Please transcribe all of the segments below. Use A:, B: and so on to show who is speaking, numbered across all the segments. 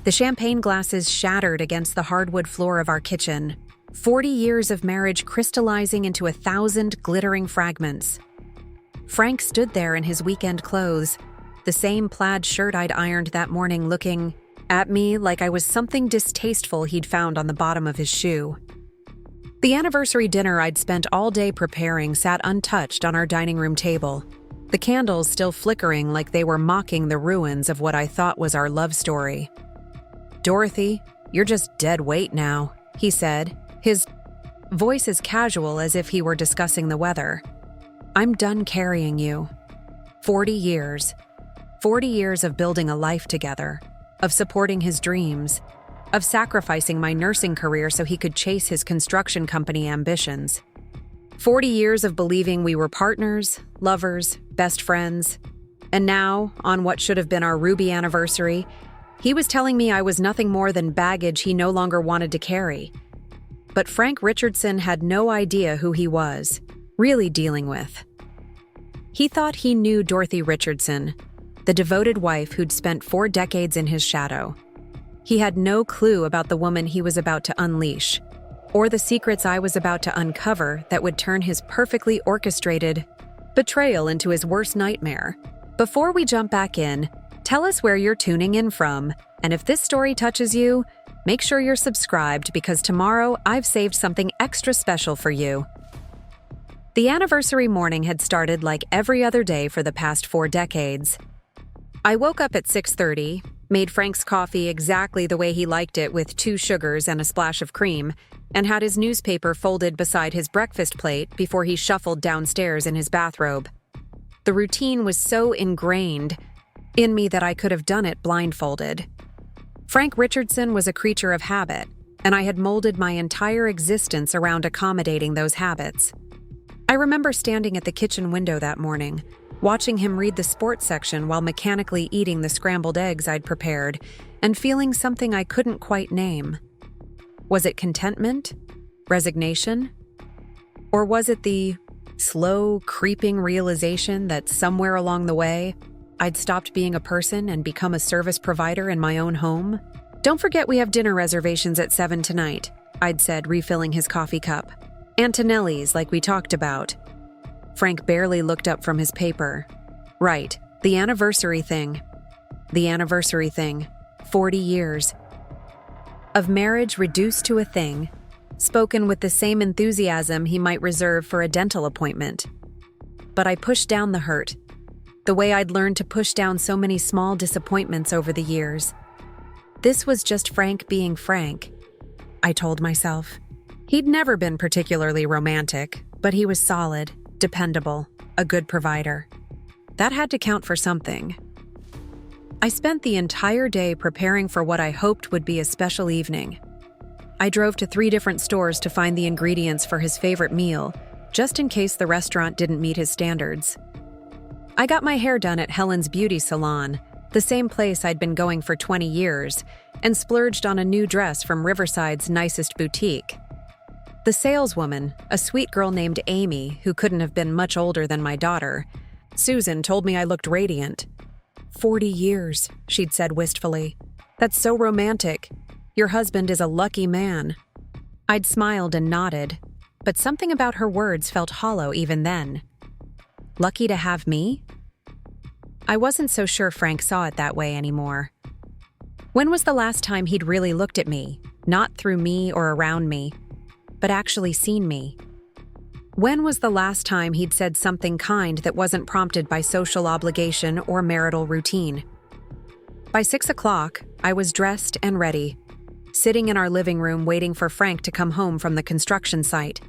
A: The champagne glasses shattered against the hardwood floor of our kitchen, 40 years of marriage crystallizing into 1,000 glittering fragments. Frank stood there in his weekend clothes, the same plaid shirt I'd ironed that morning, looking at me like I was something distasteful he'd found on the bottom of his shoe. The anniversary dinner I'd spent all day preparing sat untouched on our dining room table, the candles still flickering like they were mocking the ruins of what I thought was our love story. "Dorothy, you're just dead weight now," he said, his voice as casual as if he were discussing the weather. "I'm done carrying you. 40 years. 40 years of building a life together, of supporting his dreams, of sacrificing my nursing career so he could chase his construction company ambitions. 40 years of believing we were partners, lovers, best friends. And now, on what should have been our ruby anniversary, he was telling me I was nothing more than baggage he no longer wanted to carry. But Frank Richardson had no idea who he was really dealing with. He thought he knew Dorothy Richardson, the devoted wife who'd spent 4 decades in his shadow. He had no clue about the woman he was about to unleash, or the secrets I was about to uncover that would turn his perfectly orchestrated betrayal into his worst nightmare. Before we jump back in, tell us where you're tuning in from, and if this story touches you, make sure you're subscribed because tomorrow I've saved something extra special for you. The anniversary morning had started like every other day for the past 4 decades. I woke up at 6:30, made Frank's coffee exactly the way he liked it with 2 sugars and a splash of cream, and had his newspaper folded beside his breakfast plate before he shuffled downstairs in his bathrobe. The routine was so ingrained in me that I could have done it blindfolded. Frank Richardson was a creature of habit, and I had molded my entire existence around accommodating those habits. I remember standing at the kitchen window that morning, watching him read the sports section while mechanically eating the scrambled eggs I'd prepared, and feeling something I couldn't quite name. Was it contentment? Resignation? Or was it the slow, creeping realization that somewhere along the way, I'd stopped being a person and become a service provider in my own home? "Don't forget we have dinner reservations at 7 tonight," I'd said, refilling his coffee cup. "Antonelli's, like we talked about." Frank barely looked up from his paper. "Right, the anniversary thing. The anniversary thing. 40 years. Of marriage reduced to a thing, spoken with the same enthusiasm he might reserve for a dental appointment. But I pushed down the hurt, the way I'd learned to push down so many small disappointments over the years. This was just Frank being Frank, I told myself. He'd never been particularly romantic, but he was solid, dependable, a good provider. That had to count for something. I spent the entire day preparing for what I hoped would be a special evening. I drove to 3 different stores to find the ingredients for his favorite meal, just in case the restaurant didn't meet his standards. I got my hair done at Helen's Beauty Salon, the same place I'd been going for 20 years, and splurged on a new dress from Riverside's nicest boutique. The saleswoman, a sweet girl named Amy, who couldn't have been much older than my daughter, Susan, told me I looked radiant. 40 years, she'd said wistfully. "That's so romantic. Your husband is a lucky man." I'd smiled and nodded, but something about her words felt hollow even then. Lucky to have me? I wasn't so sure Frank saw it that way anymore. When was the last time he'd really looked at me, not through me or around me, but actually seen me? When was the last time he'd said something kind that wasn't prompted by social obligation or marital routine? By 6 o'clock, I was dressed and ready, sitting in our living room waiting for Frank to come home from the construction site.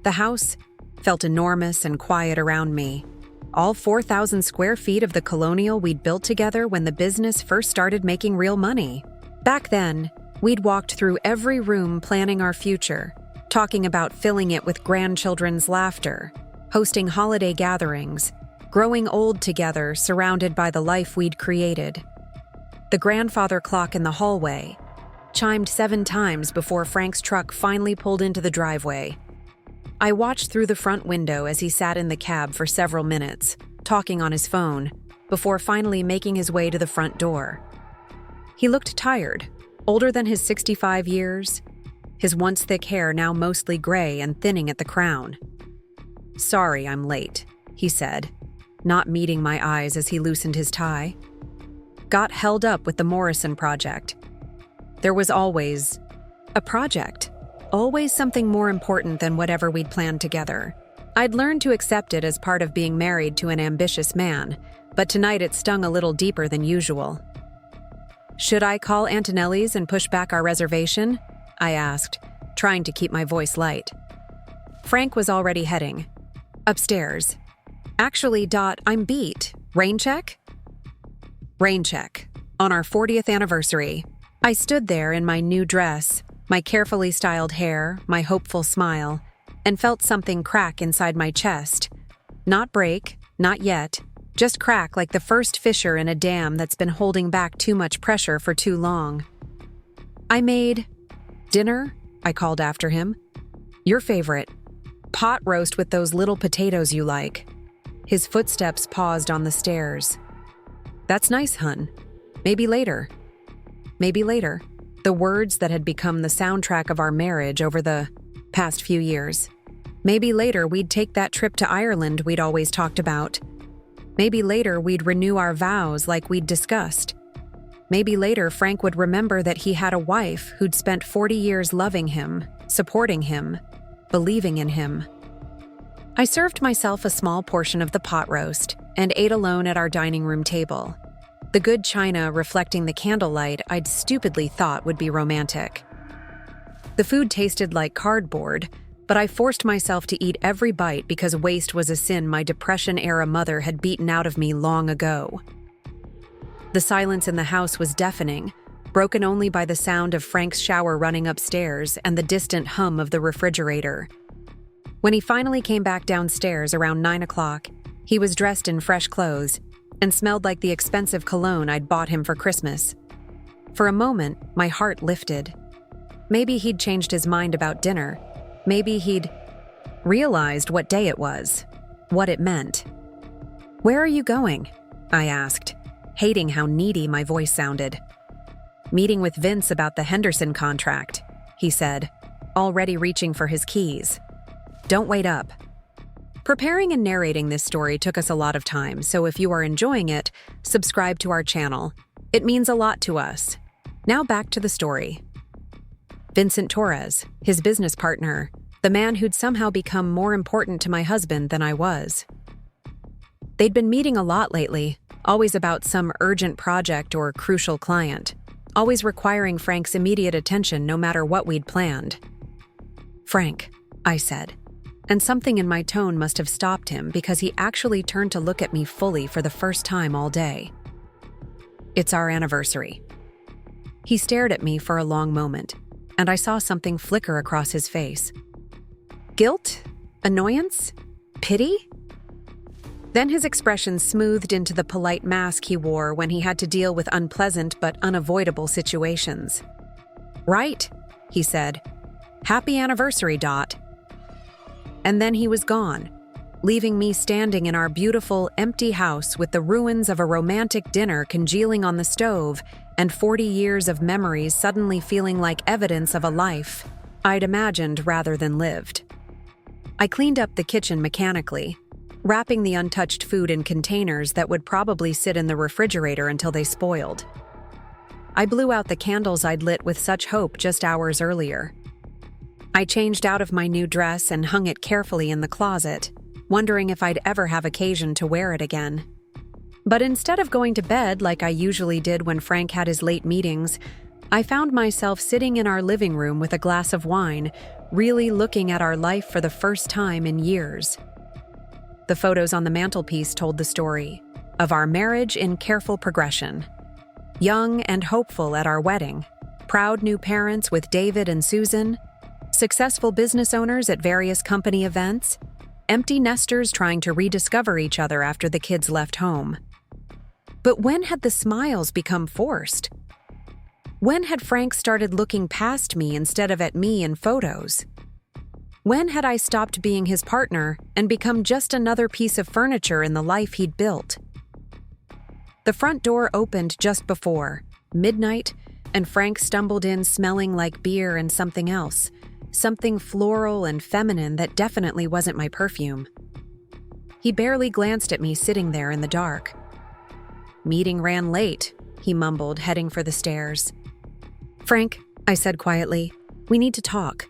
A: The house felt enormous and quiet around me. All 4,000 square feet of the colonial we'd built together when the business first started making real money. Back then, we'd walked through every room planning our future, talking about filling it with grandchildren's laughter, hosting holiday gatherings, growing old together surrounded by the life we'd created. The grandfather clock in the hallway chimed 7 times before Frank's truck finally pulled into the driveway. I watched through the front window as he sat in the cab for several minutes, talking on his phone, before finally making his way to the front door. He looked tired, older than his 65 years, his once thick hair now mostly gray and thinning at the crown. "Sorry I'm late," he said, not meeting my eyes as he loosened his tie. "Got held up with the Morrison project. There was always a project, always something more important than whatever we'd planned together. I'd learned to accept it as part of being married to an ambitious man, but tonight it stung a little deeper than usual." "Should I call Antonelli's and push back our reservation?" I asked, trying to keep my voice light. Frank was already heading upstairs. "Actually, I'm beat. Rain check?" Rain check. On our 40th anniversary. I stood there in my new dress, my carefully styled hair, my hopeful smile, and felt something crack inside my chest. Not break, not yet, just crack like the first fissure in a dam that's been holding back too much pressure for too long. "I made dinner," I called after him. "Your favorite. Pot roast with those little potatoes you like." His footsteps paused on the stairs. "That's nice, hun. Maybe later." Maybe later. The words that had become the soundtrack of our marriage over the past few years. Maybe later we'd take that trip to Ireland we'd always talked about. Maybe later we'd renew our vows like we'd discussed. Maybe later Frank would remember that he had a wife who'd spent 40 years loving him, supporting him, believing in him. I served myself a small portion of the pot roast and ate alone at our dining room table. The good china reflecting the candlelight I'd stupidly thought would be romantic. The food tasted like cardboard, but I forced myself to eat every bite because waste was a sin my Depression-era mother had beaten out of me long ago. The silence in the house was deafening, broken only by the sound of Frank's shower running upstairs and the distant hum of the refrigerator. When he finally came back downstairs around 9 o'clock, he was dressed in fresh clothes and smelled like the expensive cologne I'd bought him for Christmas. For a moment, my heart lifted. Maybe he'd changed his mind about dinner. Maybe he'd realized what day it was, what it meant. "Where are you going?" I asked, hating how needy my voice sounded. "Meeting with Vince about the Henderson contract," he said, already reaching for his keys. "Don't wait up." Preparing and narrating this story took us a lot of time, so if you are enjoying it, subscribe to our channel. It means a lot to us. Now back to the story. Vincent Torres, his business partner, the man who'd somehow become more important to my husband than I was. They'd been meeting a lot lately, always about some urgent project or crucial client, always requiring Frank's immediate attention no matter what we'd planned. "Frank," I said, and something in my tone must have stopped him because he actually turned to look at me fully for the first time all day. "It's our anniversary." He stared at me for a long moment, and I saw something flicker across his face. Guilt? Annoyance? Pity? Then his expression smoothed into the polite mask he wore when he had to deal with unpleasant but unavoidable situations. "Right," he said. "Happy anniversary, Dot." And then he was gone, leaving me standing in our beautiful, empty house with the ruins of a romantic dinner congealing on the stove and 40 years of memories suddenly feeling like evidence of a life I'd imagined rather than lived. I cleaned up the kitchen mechanically, wrapping the untouched food in containers that would probably sit in the refrigerator until they spoiled. I blew out the candles I'd lit with such hope just hours earlier. I changed out of my new dress and hung it carefully in the closet, wondering if I'd ever have occasion to wear it again. But instead of going to bed like I usually did when Frank had his late meetings, I found myself sitting in our living room with a glass of wine, really looking at our life for the first time in years. The photos on the mantelpiece told the story of our marriage in careful progression. Young and hopeful at our wedding, proud new parents with David and Susan, successful business owners at various company events, empty nesters trying to rediscover each other after the kids left home. But when had the smiles become forced? When had Frank started looking past me instead of at me in photos? When had I stopped being his partner and become just another piece of furniture in the life he'd built? The front door opened just before, midnight, and Frank stumbled in smelling like beer and something else, something floral and feminine that definitely wasn't my perfume. He barely glanced at me sitting there in the dark. "Meeting ran late," he mumbled, heading for the stairs. "Frank," I said quietly, "we need to talk."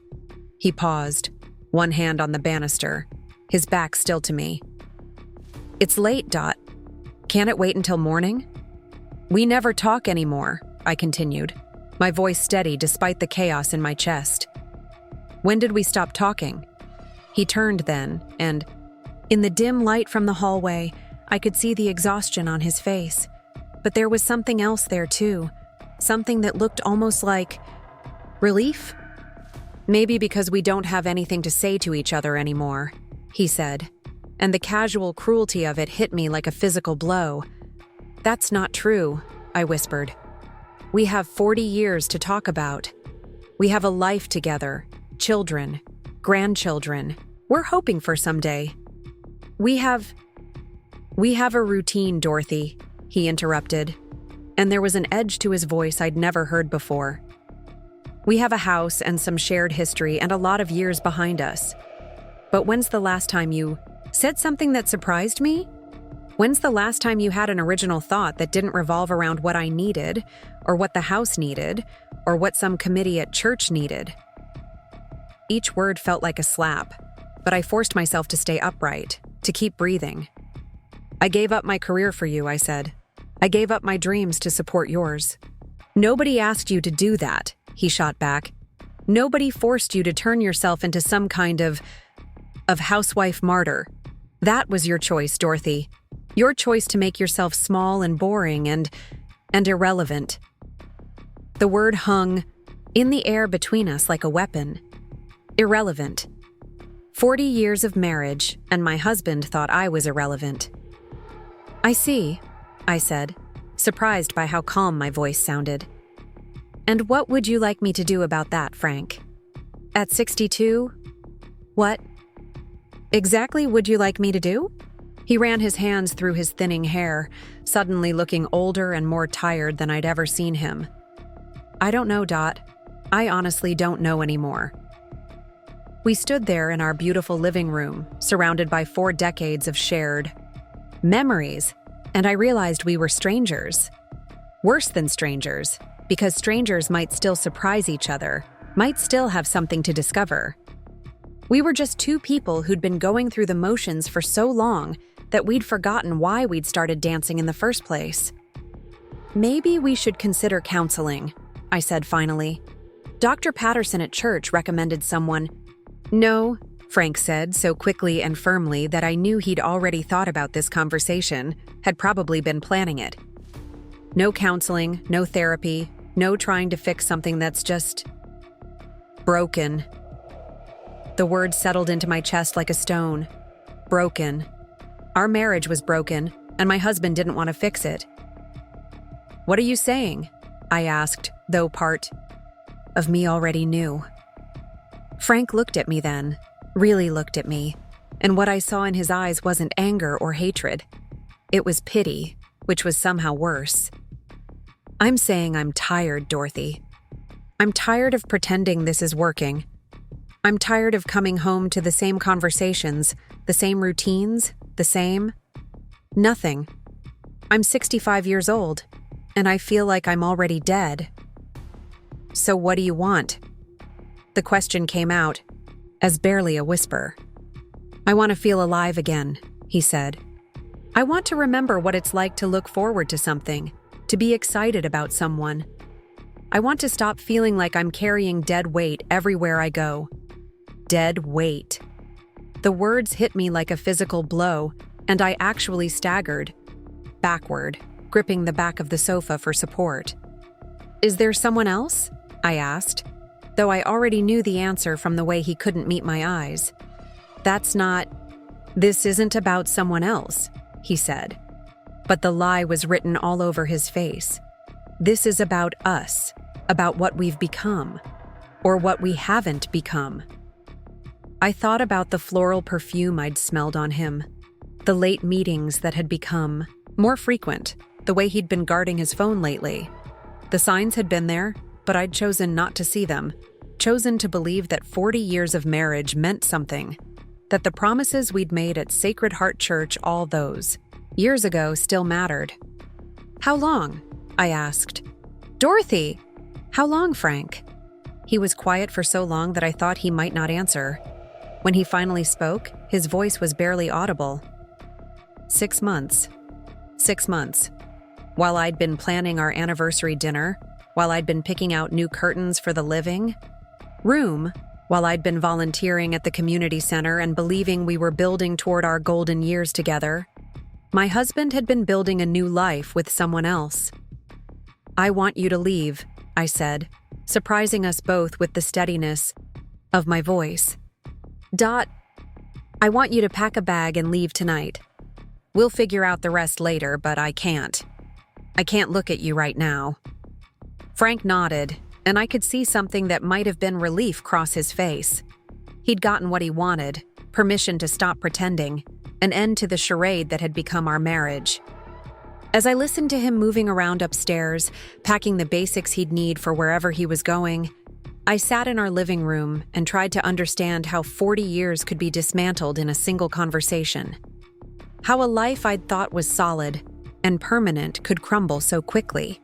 A: He paused, one hand on the banister, his back still to me. "It's late, Dot. Can't it wait until morning?" "We never talk anymore," I continued, my voice steady despite the chaos in my chest. "When did we stop talking?" He turned then, and, in the dim light from the hallway, I could see the exhaustion on his face. But there was something else there too, something that looked almost like relief? "Maybe because we don't have anything to say to each other anymore," he said, and the casual cruelty of it hit me like a physical blow. "That's not true," I whispered. "We have 40 years to talk about. We have a life together, children, grandchildren. We're hoping for someday. We have a routine, Dorothy," he interrupted, and there was an edge to his voice I'd never heard before. "We have a house and some shared history and a lot of years behind us. But when's the last time you said something that surprised me? When's the last time you had an original thought that didn't revolve around what I needed, or what the house needed, or what some committee at church needed?" Each word felt like a slap, but I forced myself to stay upright, to keep breathing. "I gave up my career for you," I said. "I gave up my dreams to support yours." "Nobody asked you to do that," he shot back. "Nobody forced you to turn yourself into some kind of housewife martyr. That was your choice, Dorothy. Your choice to make yourself small and boring and irrelevant." The word hung in the air between us like a weapon. Irrelevant. 40 years of marriage, and my husband thought I was irrelevant. "I see," I said, surprised by how calm my voice sounded. "And what would you like me to do about that, Frank? At 62? What exactly would you like me to do?" He ran his hands through his thinning hair, suddenly looking older and more tired than I'd ever seen him. "I don't know, Dot. I honestly don't know anymore." We stood there in our beautiful living room, surrounded by 4 decades of shared memories, and I realized we were strangers. Worse than strangers, because strangers might still surprise each other, might still have something to discover. We were just 2 people who'd been going through the motions for so long that we'd forgotten why we'd started dancing in the first place. "Maybe we should consider counseling," I said finally. "Dr. Patterson at church recommended someone." "No," Frank said so quickly and firmly that I knew he'd already thought about this conversation, had probably been planning it. "No counseling, no therapy, no trying to fix something that's just broken." The words settled into my chest like a stone. Broken. Our marriage was broken, and my husband didn't want to fix it. "What are you saying?" I asked, though part of me already knew. Frank looked at me then, really looked at me, and what I saw in his eyes wasn't anger or hatred. It was pity, which was somehow worse. "I'm saying I'm tired, Dorothy. I'm tired of pretending this is working. I'm tired of coming home to the same conversations, the same routines, the same nothing. I'm 65 years old, and I feel like I'm already dead." "So what do you want?" The question came out as barely a whisper. "I want to feel alive again," he said. "I want to remember what it's like to look forward to something, to be excited about someone. I want to stop feeling like I'm carrying dead weight everywhere I go." Dead weight. The words hit me like a physical blow, and I actually staggered backward, gripping the back of the sofa for support. "Is there someone else?" I asked, though I already knew the answer from the way he couldn't meet my eyes. "This isn't about someone else," he said. But the lie was written all over his face. "This is about us, about what we've become, or what we haven't become." I thought about the floral perfume I'd smelled on him, the late meetings that had become more frequent, the way he'd been guarding his phone lately. The signs had been there, but I'd chosen not to see them, chosen to believe that 40 years of marriage meant something, that the promises we'd made at Sacred Heart Church all those years ago still mattered. "How long?" I asked. "Dorothy!" "How long, Frank?" He was quiet for so long that I thought he might not answer. When he finally spoke, his voice was barely audible. 6 months. 6 months. While I'd been planning our anniversary dinner, while I'd been picking out new curtains for the living room, while I'd been volunteering at the community center and believing we were building toward our golden years together, my husband had been building a new life with someone else. "I want you to leave," I said, surprising us both with the steadiness of my voice. "I want you to pack a bag and leave tonight. We'll figure out the rest later, but I can't. I can't look at you right now." Frank nodded, and I could see something that might have been relief cross his face. He'd gotten what he wanted, permission to stop pretending, an end to the charade that had become our marriage. As I listened to him moving around upstairs, packing the basics he'd need for wherever he was going, I sat in our living room and tried to understand how 40 years could be dismantled in a single conversation. How a life I'd thought was solid and permanent could crumble so quickly.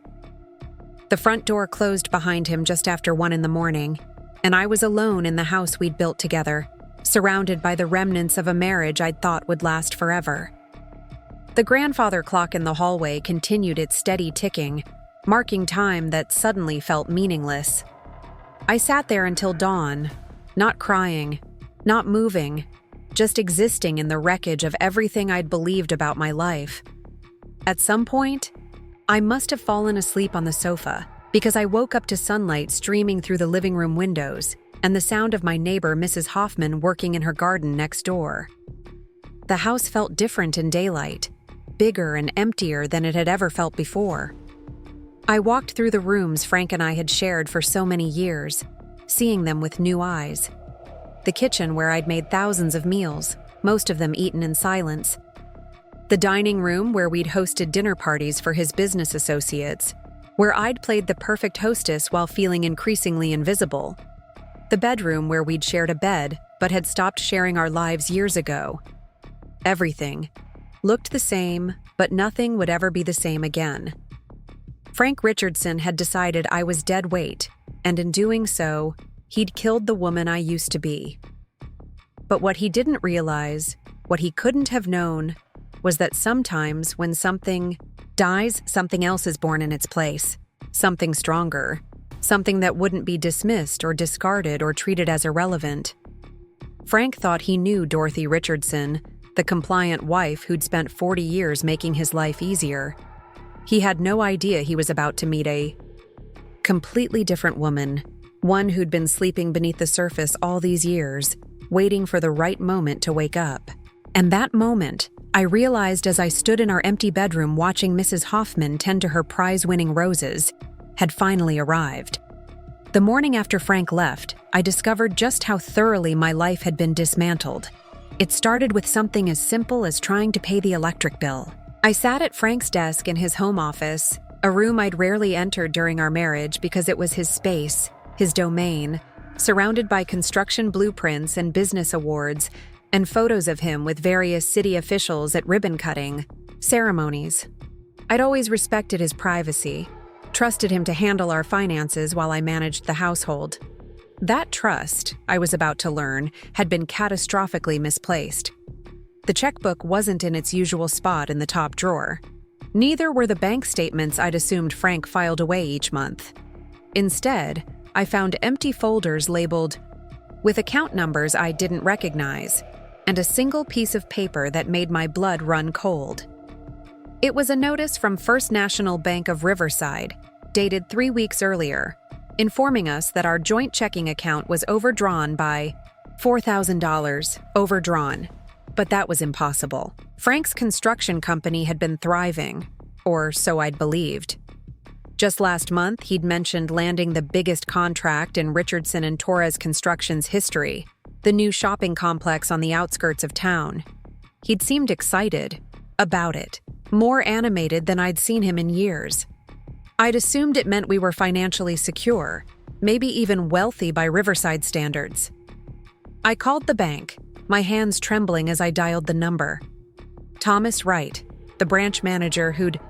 A: The front door closed behind him just after 1 a.m, and I was alone in the house we'd built together, surrounded by the remnants of a marriage I'd thought would last forever. The grandfather clock in the hallway continued its steady ticking, marking time that suddenly felt meaningless. I sat there until dawn, not crying, not moving, just existing in the wreckage of everything I'd believed about my life. At some point, I must have fallen asleep on the sofa because I woke up to sunlight streaming through the living room windows and the sound of my neighbor, Mrs. Hoffman, working in her garden next door. The house felt different in daylight, bigger and emptier than it had ever felt before. I walked through the rooms Frank and I had shared for so many years, seeing them with new eyes. The kitchen where I'd made thousands of meals, most of them eaten in silence. The dining room where we'd hosted dinner parties for his business associates, where I'd played the perfect hostess while feeling increasingly invisible. The bedroom where we'd shared a bed but had stopped sharing our lives years ago. Everything looked the same, but nothing would ever be the same again. Frank Richardson had decided I was dead weight, and in doing so, he'd killed the woman I used to be. But what he didn't realize, what he couldn't have known, was that sometimes when something dies, something else is born in its place, something stronger, something that wouldn't be dismissed or discarded or treated as irrelevant. Frank thought he knew Dorothy Richardson, the compliant wife who'd spent 40 years making his life easier. He had no idea he was about to meet a completely different woman, one who'd been sleeping beneath the surface all these years, waiting for the right moment to wake up. And that moment, I realized as I stood in our empty bedroom watching Mrs. Hoffman tend to her prize-winning roses, had finally arrived. The morning after Frank left, I discovered just how thoroughly my life had been dismantled. It started with something as simple as trying to pay the electric bill. I sat at Frank's desk in his home office, a room I'd rarely entered during our marriage because it was his space, his domain, surrounded by construction blueprints and business awards, and photos of him with various city officials at ribbon-cutting ceremonies. I'd always respected his privacy, trusted him to handle our finances while I managed the household. That trust, I was about to learn, had been catastrophically misplaced. The checkbook wasn't in its usual spot in the top drawer. Neither were the bank statements I'd assumed Frank filed away each month. Instead, I found empty folders labeled with account numbers I didn't recognize, and a single piece of paper that made my blood run cold. It was a notice from First National Bank of Riverside, dated 3 weeks earlier, informing us that our joint checking account was overdrawn by $4,000, overdrawn. But that was impossible. Frank's construction company had been thriving, or so I'd believed. Just last month, he'd mentioned landing the biggest contract in Richardson and Torres Construction's history, the new shopping complex on the outskirts of town. He'd seemed excited about it, more animated than I'd seen him in years. I'd assumed it meant we were financially secure, maybe even wealthy by Riverside standards. I called the bank, my hands trembling as I dialed the number. Thomas Wright, the branch manager who'd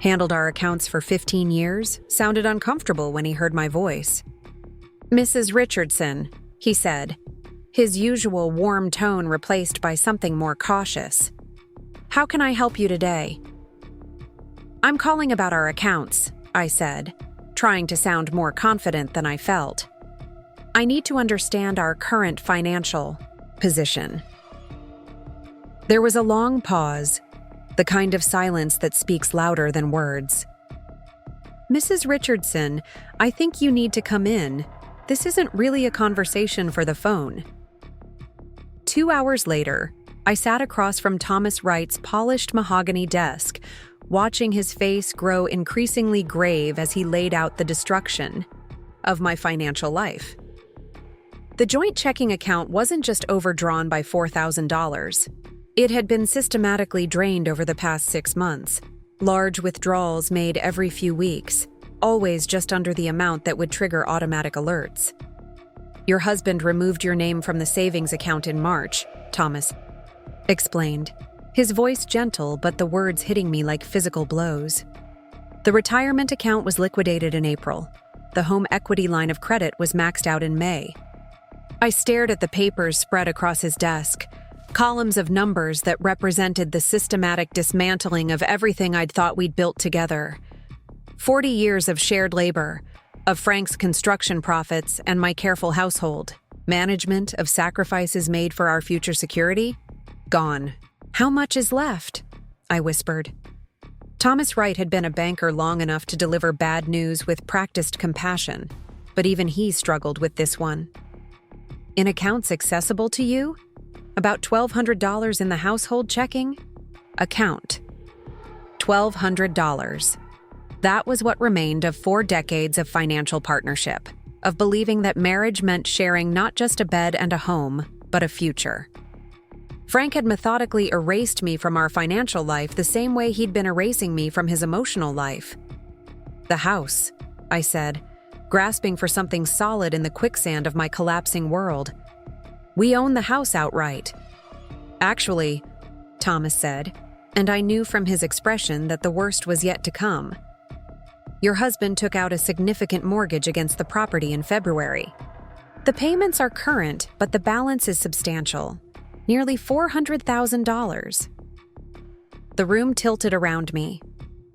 A: handled our accounts for 15 years, sounded uncomfortable when he heard my voice. "Mrs. Richardson," he said, his usual warm tone replaced by something more cautious. "How can I help you today?" "I'm calling about our accounts," I said, trying to sound more confident than I felt. "I need to understand our current financial position." There was a long pause, the kind of silence that speaks louder than words. "Mrs. Richardson, I think you need to come in. This isn't really a conversation for the phone." 2 hours later, I sat across from Thomas Wright's polished mahogany desk, watching his face grow increasingly grave as he laid out the destruction of my financial life. The joint checking account wasn't just overdrawn by $4,000. It had been systematically drained over the past 6 months, large withdrawals made every few weeks, always just under the amount that would trigger automatic alerts. "Your husband removed your name from the savings account in March," Thomas explained, his voice gentle but the words hitting me like physical blows. "The retirement account was liquidated in April. The home equity line of credit was maxed out in May." I stared at the papers spread across his desk, columns of numbers that represented the systematic dismantling of everything I'd thought we'd built together. 40 years of shared labor, of Frank's construction profits and my careful household, management of sacrifices made for our future security, gone. "How much is left?" I whispered. Thomas Wright had been a banker long enough to deliver bad news with practiced compassion, but even he struggled with this one. "In accounts accessible to you? About $1,200 in the household checking? Account. $1,200. That was what remained of 4 decades of financial partnership, of believing that marriage meant sharing not just a bed and a home, but a future. Frank had methodically erased me from our financial life the same way he'd been erasing me from his emotional life. "The house," I said, grasping for something solid in the quicksand of my collapsing world. "We own the house outright." "Actually," Thomas said, and I knew from his expression that the worst was yet to come. "Your husband took out a significant mortgage against the property in February. The payments are current, but the balance is substantial. Nearly $400,000. The room tilted around me.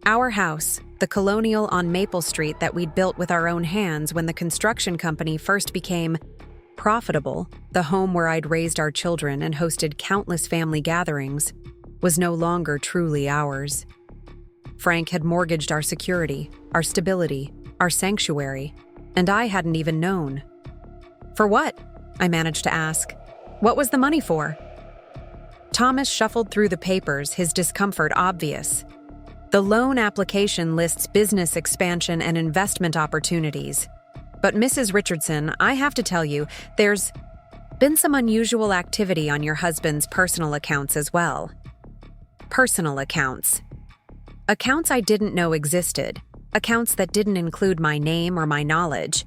A: Our house, the colonial on Maple Street that we'd built with our own hands when the construction company first became profitable, the home where I'd raised our children and hosted countless family gatherings, was no longer truly ours. Frank had mortgaged our security, our stability, our sanctuary, and I hadn't even known. "For what?" I managed to ask. "What was the money for?" Thomas shuffled through the papers, his discomfort obvious. "The loan application lists business expansion and investment opportunities. But Mrs. Richardson, I have to tell you, there's been some unusual activity on your husband's personal accounts as well." Personal accounts. Accounts I didn't know existed, accounts that didn't include my name or my knowledge.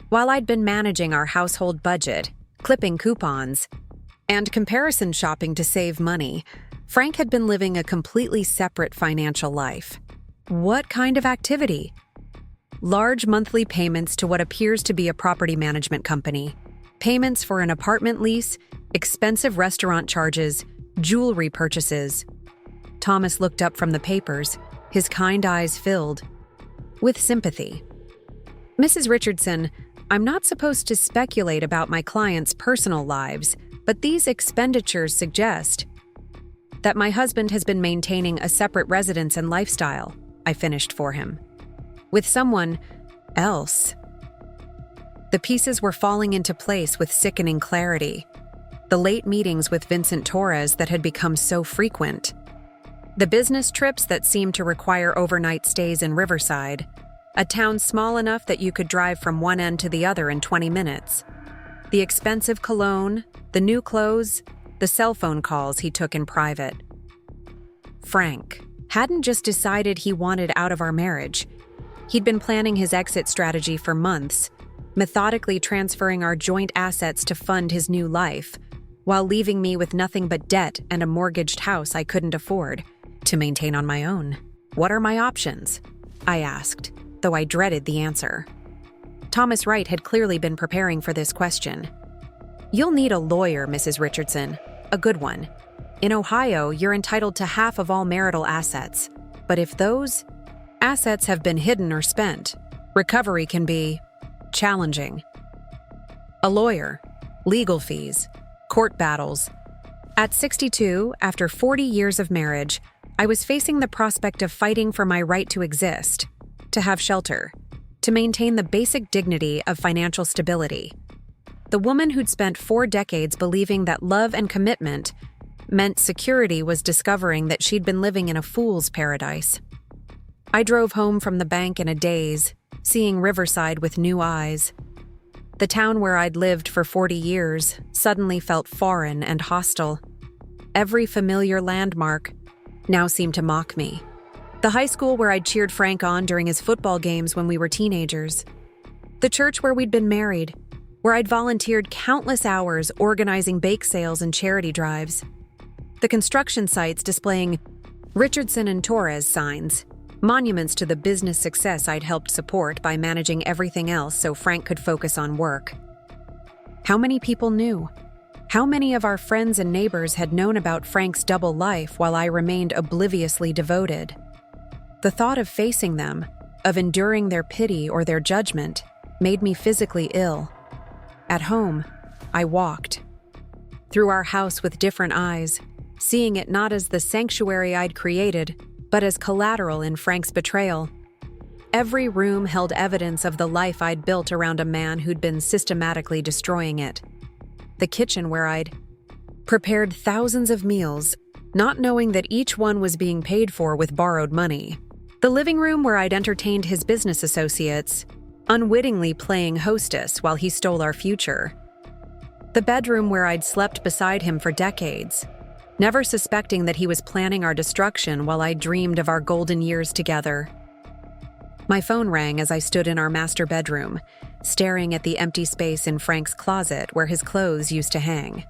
A: While I'd been managing our household budget, clipping coupons, and comparison shopping to save money, Frank had been living a completely separate financial life. What kind of activity? Large monthly payments to what appears to be a property management company, payments for an apartment lease, expensive restaurant charges, jewelry purchases. Thomas looked up from the papers, his kind eyes filled with sympathy. "Mrs. Richardson, I'm not supposed to speculate about my clients' personal lives, but these expenditures suggest that my husband has been maintaining a separate residence and lifestyle," I finished for him. "With someone else." The pieces were falling into place with sickening clarity. The late meetings with Vincent Torres that had become so frequent. The business trips that seemed to require overnight stays in Riverside, a town small enough that you could drive from one end to the other in 20 minutes. The expensive cologne, the new clothes, the cell phone calls he took in private. Frank hadn't just decided he wanted out of our marriage. He'd been planning his exit strategy for months, methodically transferring our joint assets to fund his new life, while leaving me with nothing but debt and a mortgaged house I couldn't afford to maintain on my own. "What are my options?" I asked, though I dreaded the answer. Thomas Wright had clearly been preparing for this question. "You'll need a lawyer, Mrs. Richardson, a good one. In Ohio, you're entitled to half of all marital assets, but if those assets have been hidden or spent, recovery can be challenging. A lawyer, legal fees, court battles." At 62, after 40 years of marriage, I was facing the prospect of fighting for my right to exist, to have shelter, to maintain the basic dignity of financial stability. The woman who'd spent 4 decades believing that love and commitment meant security was discovering that she'd been living in a fool's paradise. I drove home from the bank in a daze, seeing Riverside with new eyes. The town where I'd lived for 40 years suddenly felt foreign and hostile. Every familiar landmark now seemed to mock me. The high school where I'd cheered Frank on during his football games when we were teenagers. The church where we'd been married, where I'd volunteered countless hours organizing bake sales and charity drives. The construction sites displaying Richardson and Torres signs, monuments to the business success I'd helped support by managing everything else so Frank could focus on work. How many people knew? How many of our friends and neighbors had known about Frank's double life while I remained obliviously devoted? The thought of facing them, of enduring their pity or their judgment, made me physically ill. At home, I walked through our house with different eyes, seeing it not as the sanctuary I'd created, but as collateral in Frank's betrayal. Every room held evidence of the life I'd built around a man who'd been systematically destroying it. The kitchen where I'd prepared thousands of meals, not knowing that each one was being paid for with borrowed money. The living room where I'd entertained his business associates, unwittingly playing hostess while he stole our future. The bedroom where I'd slept beside him for decades, never suspecting that he was planning our destruction while I dreamed of our golden years together. My phone rang as I stood in our master bedroom, staring at the empty space in Frank's closet where his clothes used to hang.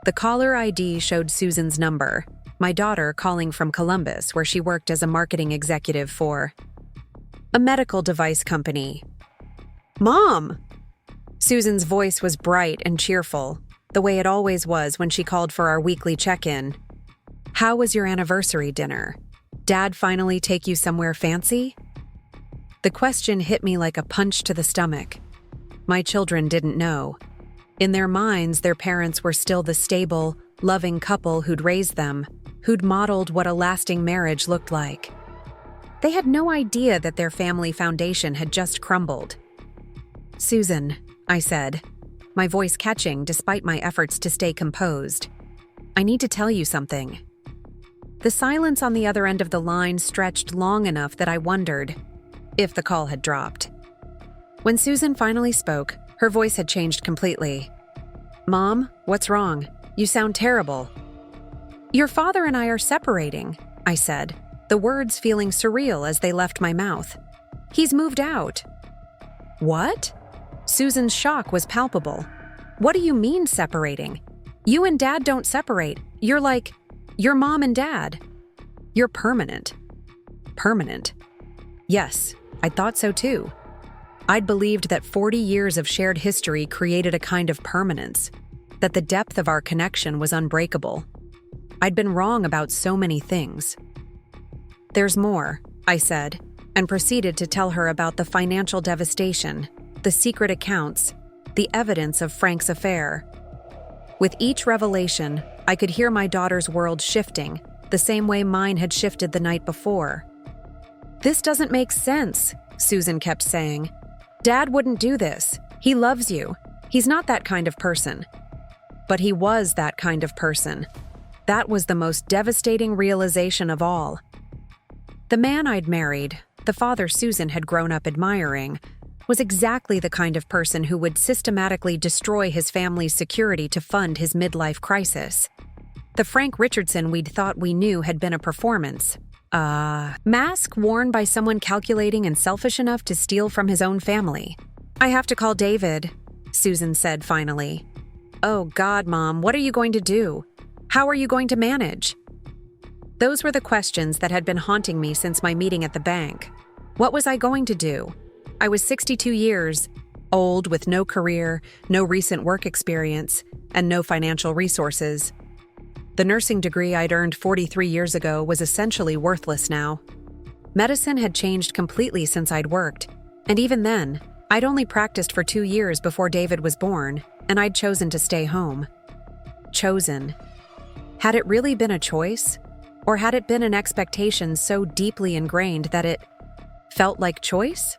A: The caller ID showed Susan's number, my daughter calling from Columbus, where she worked as a marketing executive for a medical device company. "Mom!" Susan's voice was bright and cheerful, the way it always was when she called for our weekly check-in. "How was your anniversary dinner? Dad finally take you somewhere fancy?" The question hit me like a punch to the stomach. My children didn't know. In their minds, their parents were still the stable, loving couple who'd raised them, who'd modeled what a lasting marriage looked like. They had no idea that their family foundation had just crumbled. "Susan," I said, my voice catching despite my efforts to stay composed, "I need to tell you something." The silence on the other end of the line stretched long enough that I wondered if the call had dropped. When Susan finally spoke, her voice had changed completely. "Mom, what's wrong? You sound terrible." "Your father and I are separating," I said, the words feeling surreal as they left my mouth. "He's moved out." "What?" Susan's shock was palpable. "What do you mean separating? You and Dad don't separate. You're Mom and Dad. You're permanent." Permanent? Yes, I thought so too. I'd believed that 40 years of shared history created a kind of permanence, that the depth of our connection was unbreakable. I'd been wrong about so many things. "There's more," I said, and proceeded to tell her about the financial devastation, the secret accounts, the evidence of Frank's affair. With each revelation, I could hear my daughter's world shifting, the same way mine had shifted the night before. "This doesn't make sense," Susan kept saying. "Dad wouldn't do this. He loves you. He's not that kind of person." But he was that kind of person. That was the most devastating realization of all. The man I'd married, the father Susan had grown up admiring, was exactly the kind of person who would systematically destroy his family's security to fund his midlife crisis. The Frank Richardson we'd thought we knew had been a performance, Mask worn by someone calculating and selfish enough to steal from his own family. I have to call David, Susan said finally. Oh God, Mom, what are you going to do? How are you going to manage? Those were the questions that had been haunting me since my meeting at the bank. What was I going to do? I was 62 years old with no career, no recent work experience, and no financial resources. The nursing degree I'd earned 43 years ago was essentially worthless now. Medicine had changed completely since I'd worked, and even then, I'd only practiced for 2 years before David was born, and I'd chosen to stay home. Chosen. Had it really been a choice? Or had it been an expectation so deeply ingrained that it felt like choice?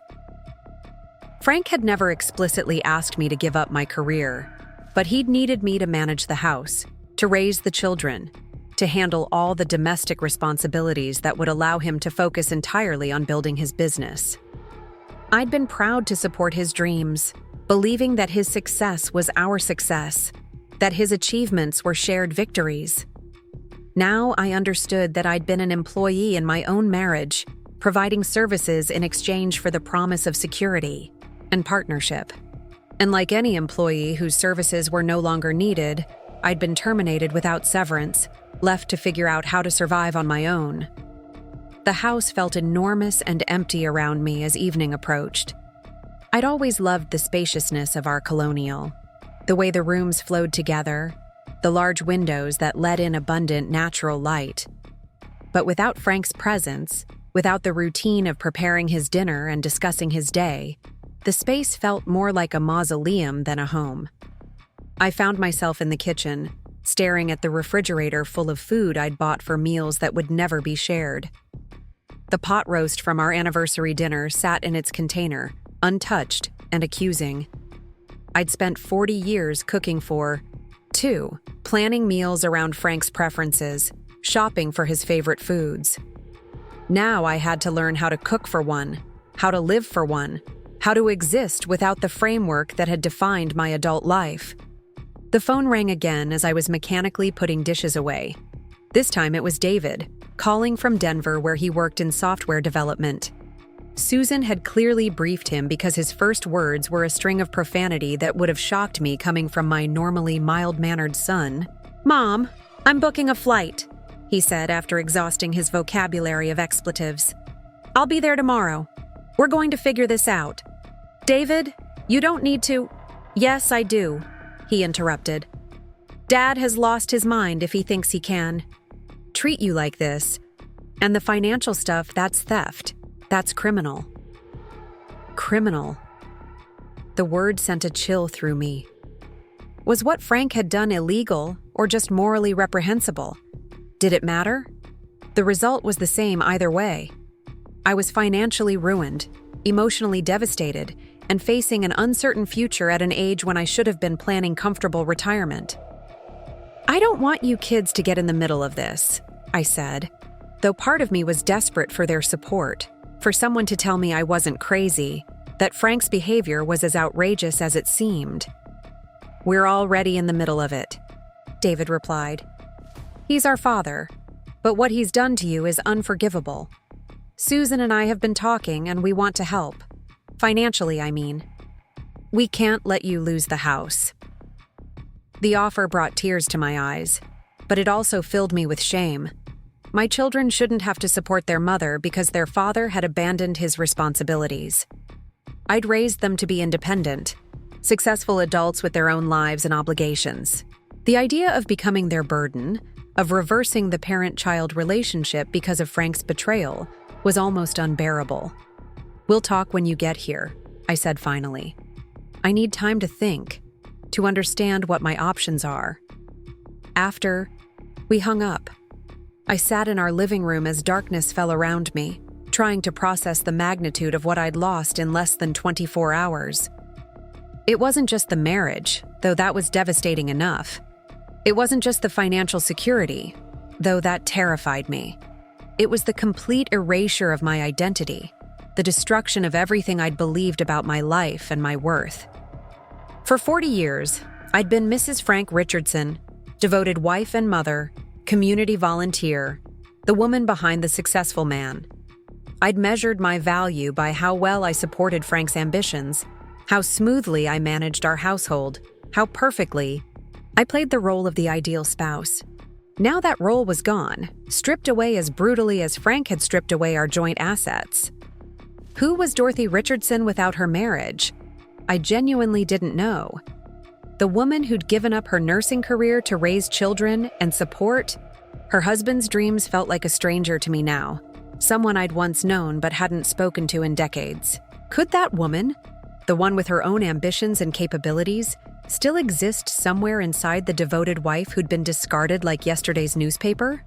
A: Frank had never explicitly asked me to give up my career, but he'd needed me to manage the house, to raise the children, to handle all the domestic responsibilities that would allow him to focus entirely on building his business. I'd been proud to support his dreams, believing that his success was our success, that his achievements were shared victories. Now I understood that I'd been an employee in my own marriage, providing services in exchange for the promise of security and partnership. And like any employee whose services were no longer needed, I'd been terminated without severance, left to figure out how to survive on my own. The house felt enormous and empty around me as evening approached. I'd always loved the spaciousness of our colonial, the way the rooms flowed together, the large windows that let in abundant natural light. But without Frank's presence, without the routine of preparing his dinner and discussing his day, the space felt more like a mausoleum than a home. I found myself in the kitchen, staring at the refrigerator full of food I'd bought for meals that would never be shared. The pot roast from our anniversary dinner sat in its container, untouched and accusing. I'd spent 40 years cooking for 2, planning meals around Frank's preferences, shopping for his favorite foods. Now I had to learn how to cook for one, how to live for one, how to exist without the framework that had defined my adult life. The phone rang again as I was mechanically putting dishes away. This time it was David, calling from Denver where he worked in software development. Susan had clearly briefed him because his first words were a string of profanity that would have shocked me coming from my normally mild-mannered son. "Mom, I'm booking a flight," he said after exhausting his vocabulary of expletives. "I'll be there tomorrow. We're going to figure this out." "David, you don't need to—" "Yes, I do," he interrupted. "Dad has lost his mind if he thinks he can treat you like this. And the financial stuff, that's theft. That's criminal." Criminal. The word sent a chill through me. Was what Frank had done illegal or just morally reprehensible? Did it matter? The result was the same either way. I was financially ruined, emotionally devastated, and facing an uncertain future at an age when I should have been planning comfortable retirement. "I don't want you kids to get in the middle of this," I said, though part of me was desperate for their support, for someone to tell me I wasn't crazy, that Frank's behavior was as outrageous as it seemed. "We're already in the middle of it," David replied. "He's our father, but what he's done to you is unforgivable. Susan and I have been talking and we want to help. Financially, I mean. We can't let you lose the house." The offer brought tears to my eyes, but it also filled me with shame. My children shouldn't have to support their mother because their father had abandoned his responsibilities. I'd raised them to be independent, successful adults with their own lives and obligations. The idea of becoming their burden, of reversing the parent-child relationship because of Frank's betrayal, was almost unbearable. "We'll talk when you get here," I said finally. "I need time to think, to understand what my options are." After we hung up, I sat in our living room as darkness fell around me, trying to process the magnitude of what I'd lost in less than 24 hours. It wasn't just the marriage, though that was devastating enough. It wasn't just the financial security, though that terrified me. It was the complete erasure of my identity, the destruction of everything I'd believed about my life and my worth. For 40 years, I'd been Mrs. Frank Richardson, devoted wife and mother, community volunteer, the woman behind the successful man. I'd measured my value by how well I supported Frank's ambitions, how smoothly I managed our household, how perfectly I played the role of the ideal spouse. Now that role was gone, stripped away as brutally as Frank had stripped away our joint assets. Who was Dorothy Richardson without her marriage? I genuinely didn't know. The woman who'd given up her nursing career to raise children and support her husband's dreams felt like a stranger to me now, someone I'd once known but hadn't spoken to in decades. Could that woman, the one with her own ambitions and capabilities, still exist somewhere inside the devoted wife who'd been discarded like yesterday's newspaper?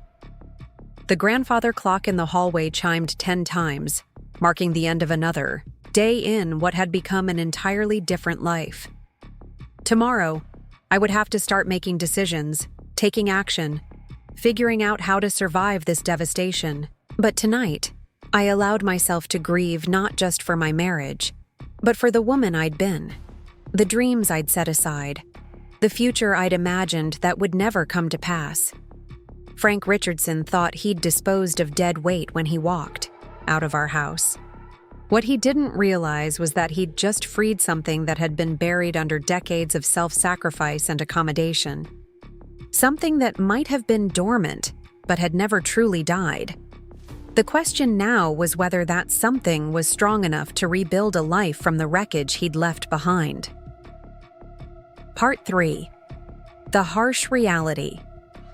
A: The grandfather clock in the hallway chimed 10 times, marking the end of another day in what had become an entirely different life. Tomorrow, I would have to start making decisions, taking action, figuring out how to survive this devastation. But tonight, I allowed myself to grieve not just for my marriage, but for the woman I'd been, the dreams I'd set aside, the future I'd imagined that would never come to pass. Frank Richardson thought he'd disposed of dead weight when he walked out of our house. What he didn't realize was that he'd just freed something that had been buried under decades of self-sacrifice and accommodation. Something that might have been dormant, but had never truly died. The question now was whether that something was strong enough to rebuild a life from the wreckage he'd left behind. Part 3. The harsh reality.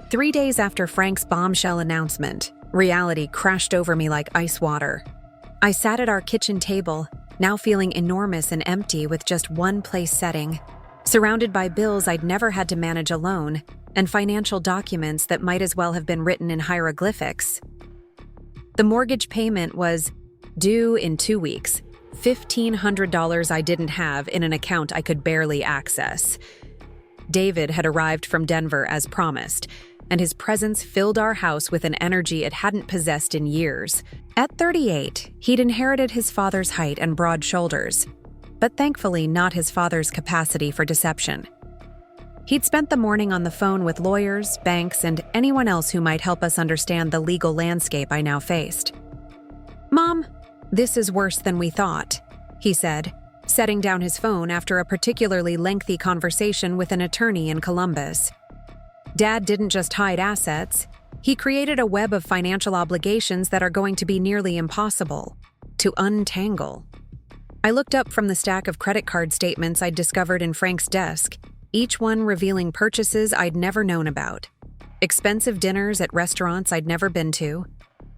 A: 3 days after Frank's bombshell announcement, reality crashed over me like ice water. I sat at our kitchen table, now feeling enormous and empty with just one place setting, surrounded by bills I'd never had to manage alone, and financial documents that might as well have been written in hieroglyphics. The mortgage payment was due in 2 weeks, $1,500 I didn't have in an account I could barely access. David had arrived from Denver as promised, and his presence filled our house with an energy it hadn't possessed in years. At 38, he'd inherited his father's height and broad shoulders, but thankfully not his father's capacity for deception. He'd spent the morning on the phone with lawyers, banks, and anyone else who might help us understand the legal landscape I now faced. "Mom, this is worse than we thought," he said, setting down his phone after a particularly lengthy conversation with an attorney in Columbus. Dad didn't just hide assets, he created a web of financial obligations that are going to be nearly impossible to untangle. I looked up from the stack of credit card statements I'd discovered in Frank's desk, each one revealing purchases I'd never known about. Expensive dinners at restaurants I'd never been to,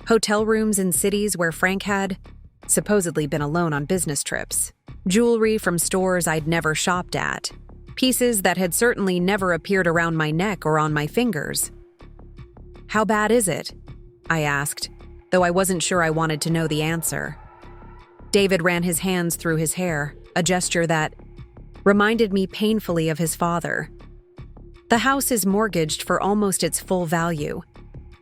A: hotel rooms in cities where Frank had supposedly been alone on business trips, jewelry from stores I'd never shopped at, pieces that had certainly never appeared around my neck or on my fingers. "How bad is it?" I asked, though I wasn't sure I wanted to know the answer. David ran his hands through his hair, a gesture that reminded me painfully of his father. "The house is mortgaged for almost its full value.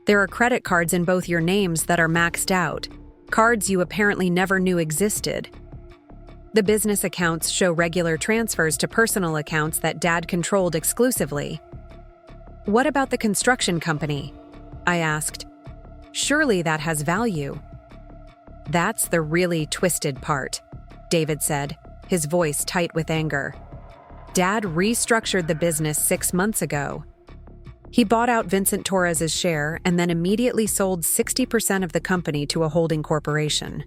A: There are credit cards in both your names that are maxed out, cards you apparently never knew existed. The business accounts show regular transfers to personal accounts that Dad controlled exclusively." "What about the construction company?" I asked. "Surely that has value." "That's the really twisted part," David said, his voice tight with anger. "Dad restructured the business 6 months ago. He bought out Vincent Torres's share and then immediately sold 60% of the company to a holding corporation.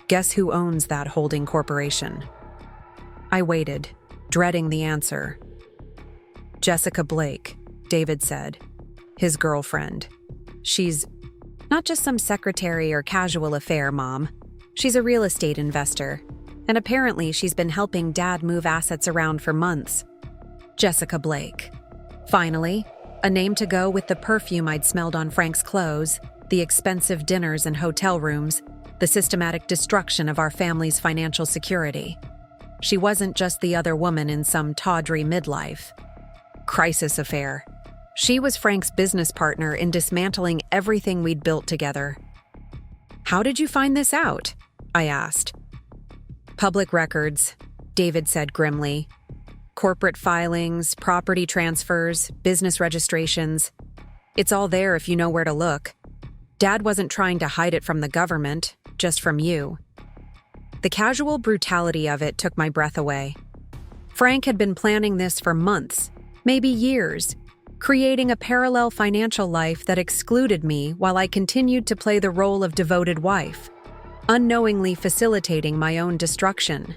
A: Guess who owns that holding corporation?" I waited, dreading the answer. "Jessica Blake," David said. "His girlfriend. She's not just some secretary or casual affair, Mom. She's a real estate investor. And apparently she's been helping Dad move assets around for months." Jessica Blake. Finally, a name to go with the perfume I'd smelled on Frank's clothes, the expensive dinners and hotel rooms, the systematic destruction of our family's financial security. She wasn't just the other woman in some tawdry midlife crisis affair. She was Frank's business partner in dismantling everything we'd built together. "How did you find this out?" I asked. "Public records," David said grimly. "Corporate filings, property transfers, business registrations. It's all there if you know where to look." Dad wasn't trying to hide it from the government, just from you. The casual brutality of it took my breath away. Frank had been planning this for months, maybe years, creating a parallel financial life that excluded me while I continued to play the role of devoted wife, unknowingly facilitating my own destruction.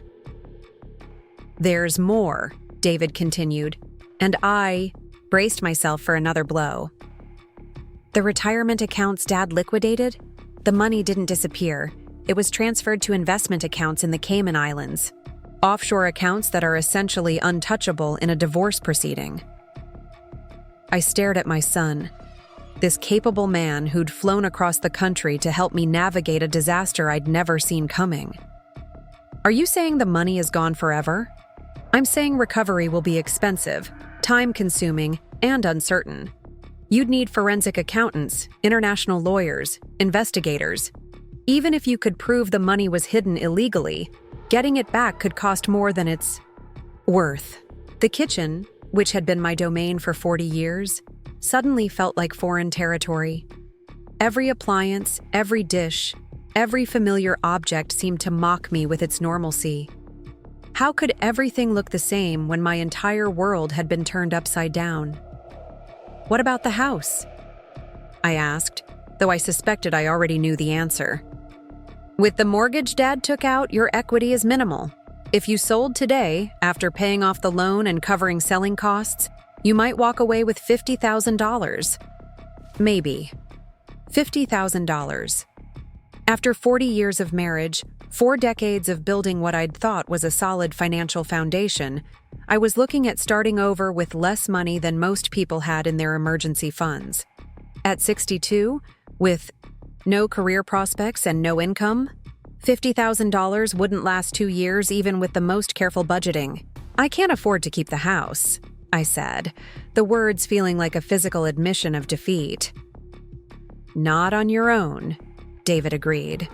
A: "There's more," David continued, and I braced myself for another blow. "The retirement accounts Dad liquidated? The money didn't disappear. It was transferred to investment accounts in the Cayman Islands, offshore accounts that are essentially untouchable in a divorce proceeding." I stared at my son, this capable man who'd flown across the country to help me navigate a disaster I'd never seen coming. "Are you saying the money is gone forever?" "I'm saying recovery will be expensive, time-consuming, and uncertain. You'd need forensic accountants, international lawyers, investigators. Even if you could prove the money was hidden illegally, getting it back could cost more than it's worth." The kitchen, which had been my domain for 40 years, suddenly felt like foreign territory. Every appliance, every dish, every familiar object seemed to mock me with its normalcy. How could everything look the same when my entire world had been turned upside down? "What about the house?" I asked, though I suspected I already knew the answer. "With the mortgage Dad took out, your equity is minimal. If you sold today, after paying off the loan and covering selling costs, you might walk away with $50,000. Maybe. $50,000. After 40 years of marriage, 4 decades of building what I'd thought was a solid financial foundation, I was looking at starting over with less money than most people had in their emergency funds. At 62, with no career prospects and no income, $50,000 wouldn't last 2 years even with the most careful budgeting. "I can't afford to keep the house," I said, the words feeling like a physical admission of defeat. "Not on your own," David agreed.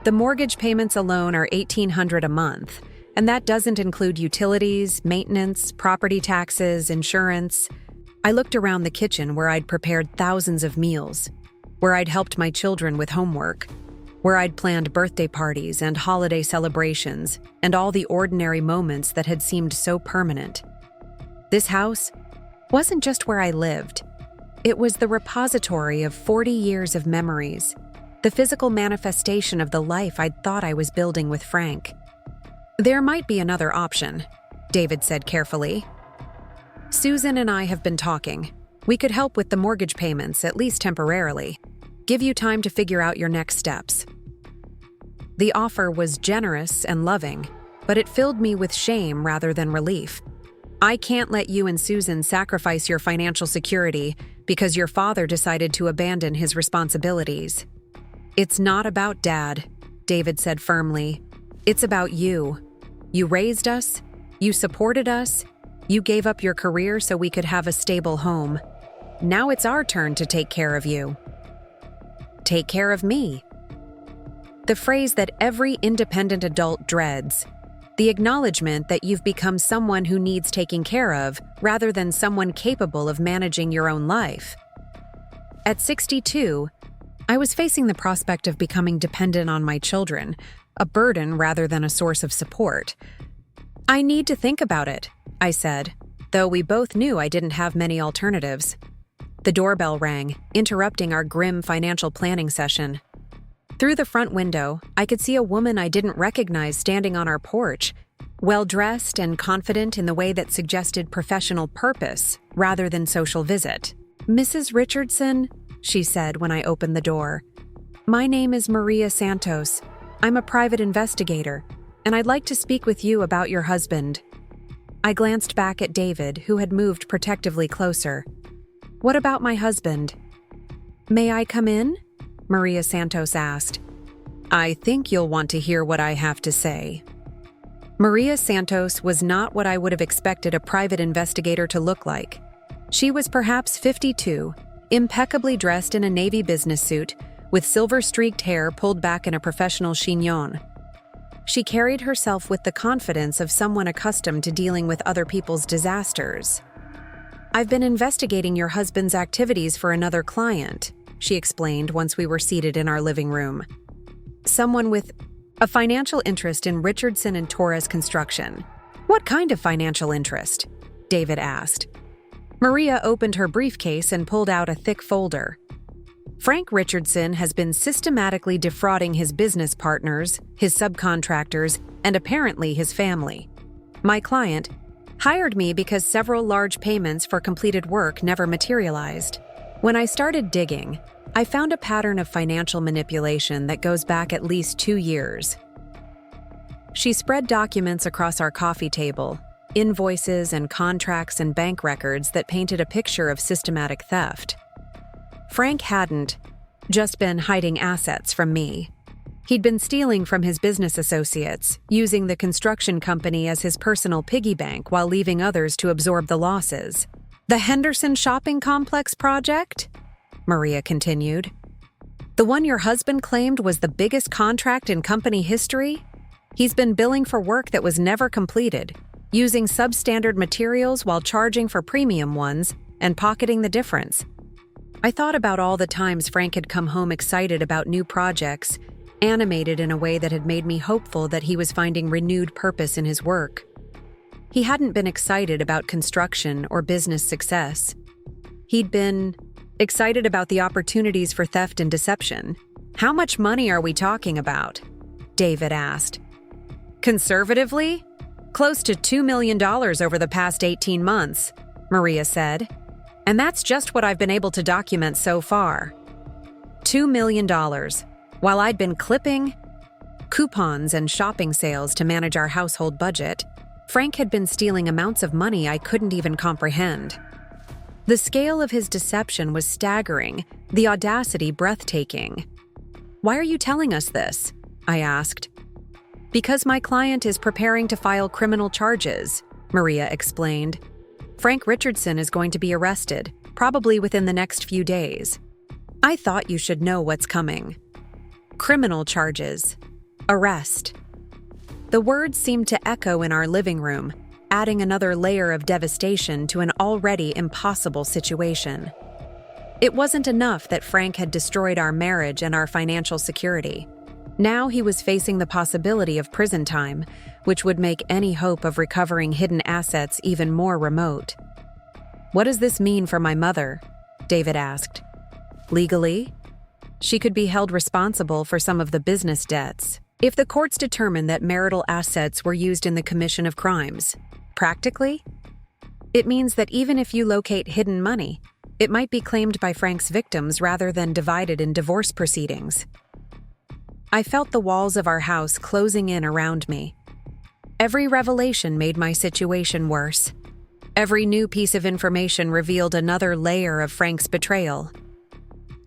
A: "The mortgage payments alone are $1,800 a month, and that doesn't include utilities, maintenance, property taxes, insurance." I looked around the kitchen where I'd prepared thousands of meals, where I'd helped my children with homework, where I'd planned birthday parties and holiday celebrations, and all the ordinary moments that had seemed so permanent. This house wasn't just where I lived. It was the repository of 40 years of memories, the physical manifestation of the life I'd thought I was building with Frank. "There might be another option," David said carefully. "Susan and I have been talking. We could help with the mortgage payments, at least temporarily. Give you time to figure out your next steps." The offer was generous and loving, but it filled me with shame rather than relief. "I can't let you and Susan sacrifice your financial security because your father decided to abandon his responsibilities." "It's not about Dad," David said firmly. "It's about you. You raised us, you supported us, you gave up your career so we could have a stable home. Now it's our turn to take care of you." "Take care of me." The phrase that every independent adult dreads. The acknowledgement that you've become someone who needs taking care of rather than someone capable of managing your own life. At 62, I was facing the prospect of becoming dependent on my children, a burden rather than a source of support. "I need to think about it," I said, though we both knew I didn't have many alternatives. The doorbell rang, interrupting our grim financial planning session. Through the front window, I could see a woman I didn't recognize standing on our porch, well-dressed and confident in the way that suggested professional purpose rather than social visit. "Mrs. Richardson," she said when I opened the door. "My name is Maria Santos. I'm a private investigator, and I'd like to speak with you about your husband." I glanced back at David, who had moved protectively closer. "What about my husband?" "May I come in?" Maria Santos asked. "I think you'll want to hear what I have to say." Maria Santos was not what I would have expected a private investigator to look like. She was perhaps 52, impeccably dressed in a navy business suit, with silver-streaked hair pulled back in a professional chignon. She carried herself with the confidence of someone accustomed to dealing with other people's disasters. "I've been investigating your husband's activities for another client," she explained once we were seated in our living room. Someone with a financial interest in Richardson and Torres Construction. What kind of financial interest? David asked. Maria opened her briefcase and pulled out a thick folder. Frank Richardson has been systematically defrauding his business partners, his subcontractors, and apparently his family. My client hired me because several large payments for completed work never materialized. When I started digging, I found a pattern of financial manipulation that goes back at least 2 years. She spread documents across our coffee table, invoices and contracts and bank records that painted a picture of systematic theft. Frank hadn't just been hiding assets from me. He'd been stealing from his business associates, using the construction company as his personal piggy bank while leaving others to absorb the losses. The Henderson Shopping Complex project? Maria continued. The one your husband claimed was the biggest contract in company history? He's been billing for work that was never completed, using substandard materials while charging for premium ones and pocketing the difference. I thought about all the times Frank had come home excited about new projects, animated in a way that had made me hopeful that he was finding renewed purpose in his work. He hadn't been excited about construction or business success. He'd been excited about the opportunities for theft and deception. How much money are we talking about? David asked. Conservatively? Close to $2 million over the past 18 months, Maria said. And that's just what I've been able to document so far. $2 million, while I'd been clipping coupons and shopping sales to manage our household budget, Frank had been stealing amounts of money I couldn't even comprehend. The scale of his deception was staggering, the audacity breathtaking. Why are you telling us this? I asked. Because my client is preparing to file criminal charges, Maria explained. Frank Richardson is going to be arrested, probably within the next few days. I thought you should know what's coming. Criminal charges. Arrest. The words seemed to echo in our living room, adding another layer of devastation to an already impossible situation. It wasn't enough that Frank had destroyed our marriage and our financial security. Now he was facing the possibility of prison time, which would make any hope of recovering hidden assets even more remote. What does this mean for my mother? David asked. Legally, she could be held responsible for some of the business debts if the courts determine that marital assets were used in the commission of crimes. Practically, it means that even if you locate hidden money, it might be claimed by Frank's victims rather than divided in divorce proceedings. I felt the walls of our house closing in around me. Every revelation made my situation worse. Every new piece of information revealed another layer of Frank's betrayal.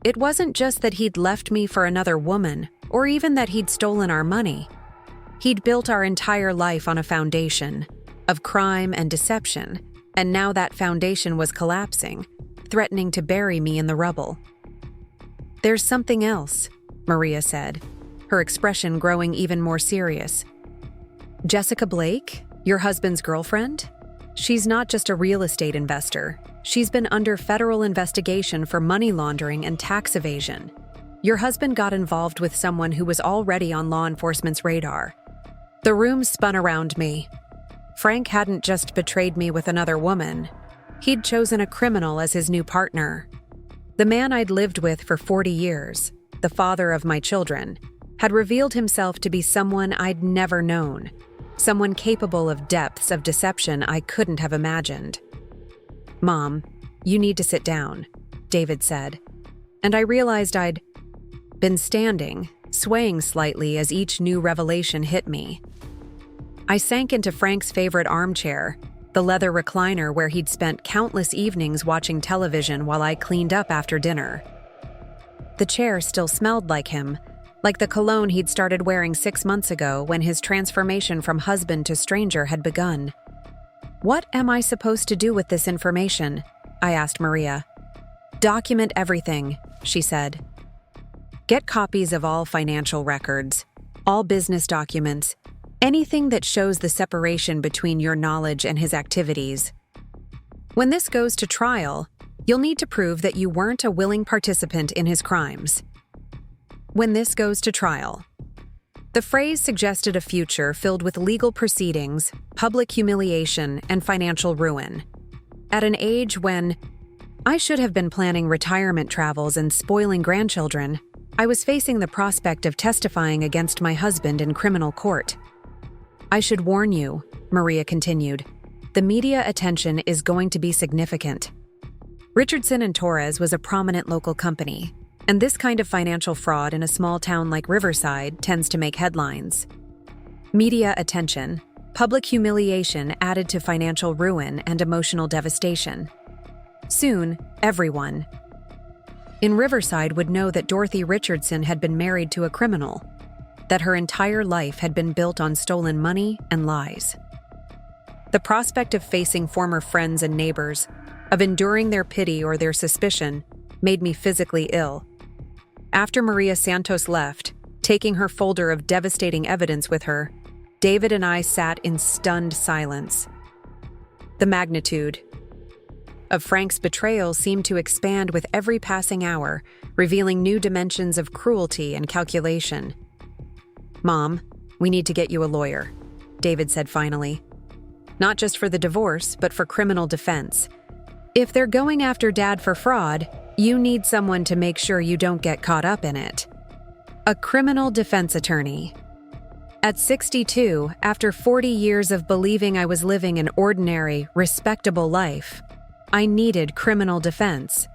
A: It wasn't just that he'd left me for another woman, or even that he'd stolen our money. He'd built our entire life on a foundation of crime and deception, and now that foundation was collapsing, threatening to bury me in the rubble. There's something else, Maria said, her expression growing even more serious. Jessica Blake, your husband's girlfriend? She's not just a real estate investor. She's been under federal investigation for money laundering and tax evasion. Your husband got involved with someone who was already on law enforcement's radar. The room spun around me. Frank hadn't just betrayed me with another woman. He'd chosen a criminal as his new partner. The man I'd lived with for 40 years, the father of my children, had revealed himself to be someone I'd never known, someone capable of depths of deception I couldn't have imagined. Mom, you need to sit down, David said, and I realized I'd been standing, swaying slightly as each new revelation hit me. I sank into Frank's favorite armchair, the leather recliner where he'd spent countless evenings watching television while I cleaned up after dinner. The chair still smelled like him, like the cologne he'd started wearing 6 months ago when his transformation from husband to stranger had begun. What am I supposed to do with this information? I asked Maria. Document everything, she said. Get copies of all financial records, all business documents, anything that shows the separation between your knowledge and his activities. When this goes to trial, You'll need to prove that you weren't a willing participant in his crimes. When this goes to trial. The phrase suggested a future filled with legal proceedings, public humiliation, and financial ruin. At an age when I should have been planning retirement travels and spoiling grandchildren, I was facing the prospect of testifying against my husband in criminal court. I should warn you, Maria continued, the media attention is going to be significant. Richardson & Torres was a prominent local company, and this kind of financial fraud in a small town like Riverside tends to make headlines. Media attention, public humiliation added to financial ruin and emotional devastation. Soon, everyone in Riverside would know that Dorothy Richardson had been married to a criminal, that her entire life had been built on stolen money and lies. The prospect of facing former friends and neighbors, of enduring their pity or their suspicion, made me physically ill. After Maria Santos left, taking her folder of devastating evidence with her, David and I sat in stunned silence. The magnitude of Frank's betrayal seemed to expand with every passing hour, revealing new dimensions of cruelty and calculation. "Mom, we need to get you a lawyer," David said finally. "Not just for the divorce, but for criminal defense. If they're going after Dad for fraud, you need someone to make sure you don't get caught up in it. A criminal defense attorney." At 62, after 40 years of believing I was living an ordinary, respectable life, I needed criminal defense.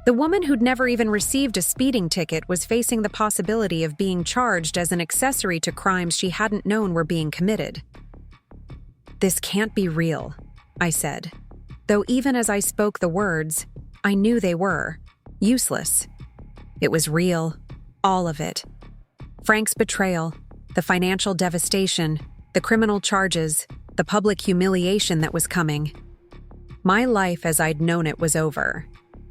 A: The woman who'd never even received a speeding ticket was facing the possibility of being charged as an accessory to crimes she hadn't known were being committed. "This can't be real," I said, though even as I spoke the words, I knew they were useless. It was real, all of it. Frank's betrayal, the financial devastation, the criminal charges, the public humiliation that was coming. My life as I'd known it was over,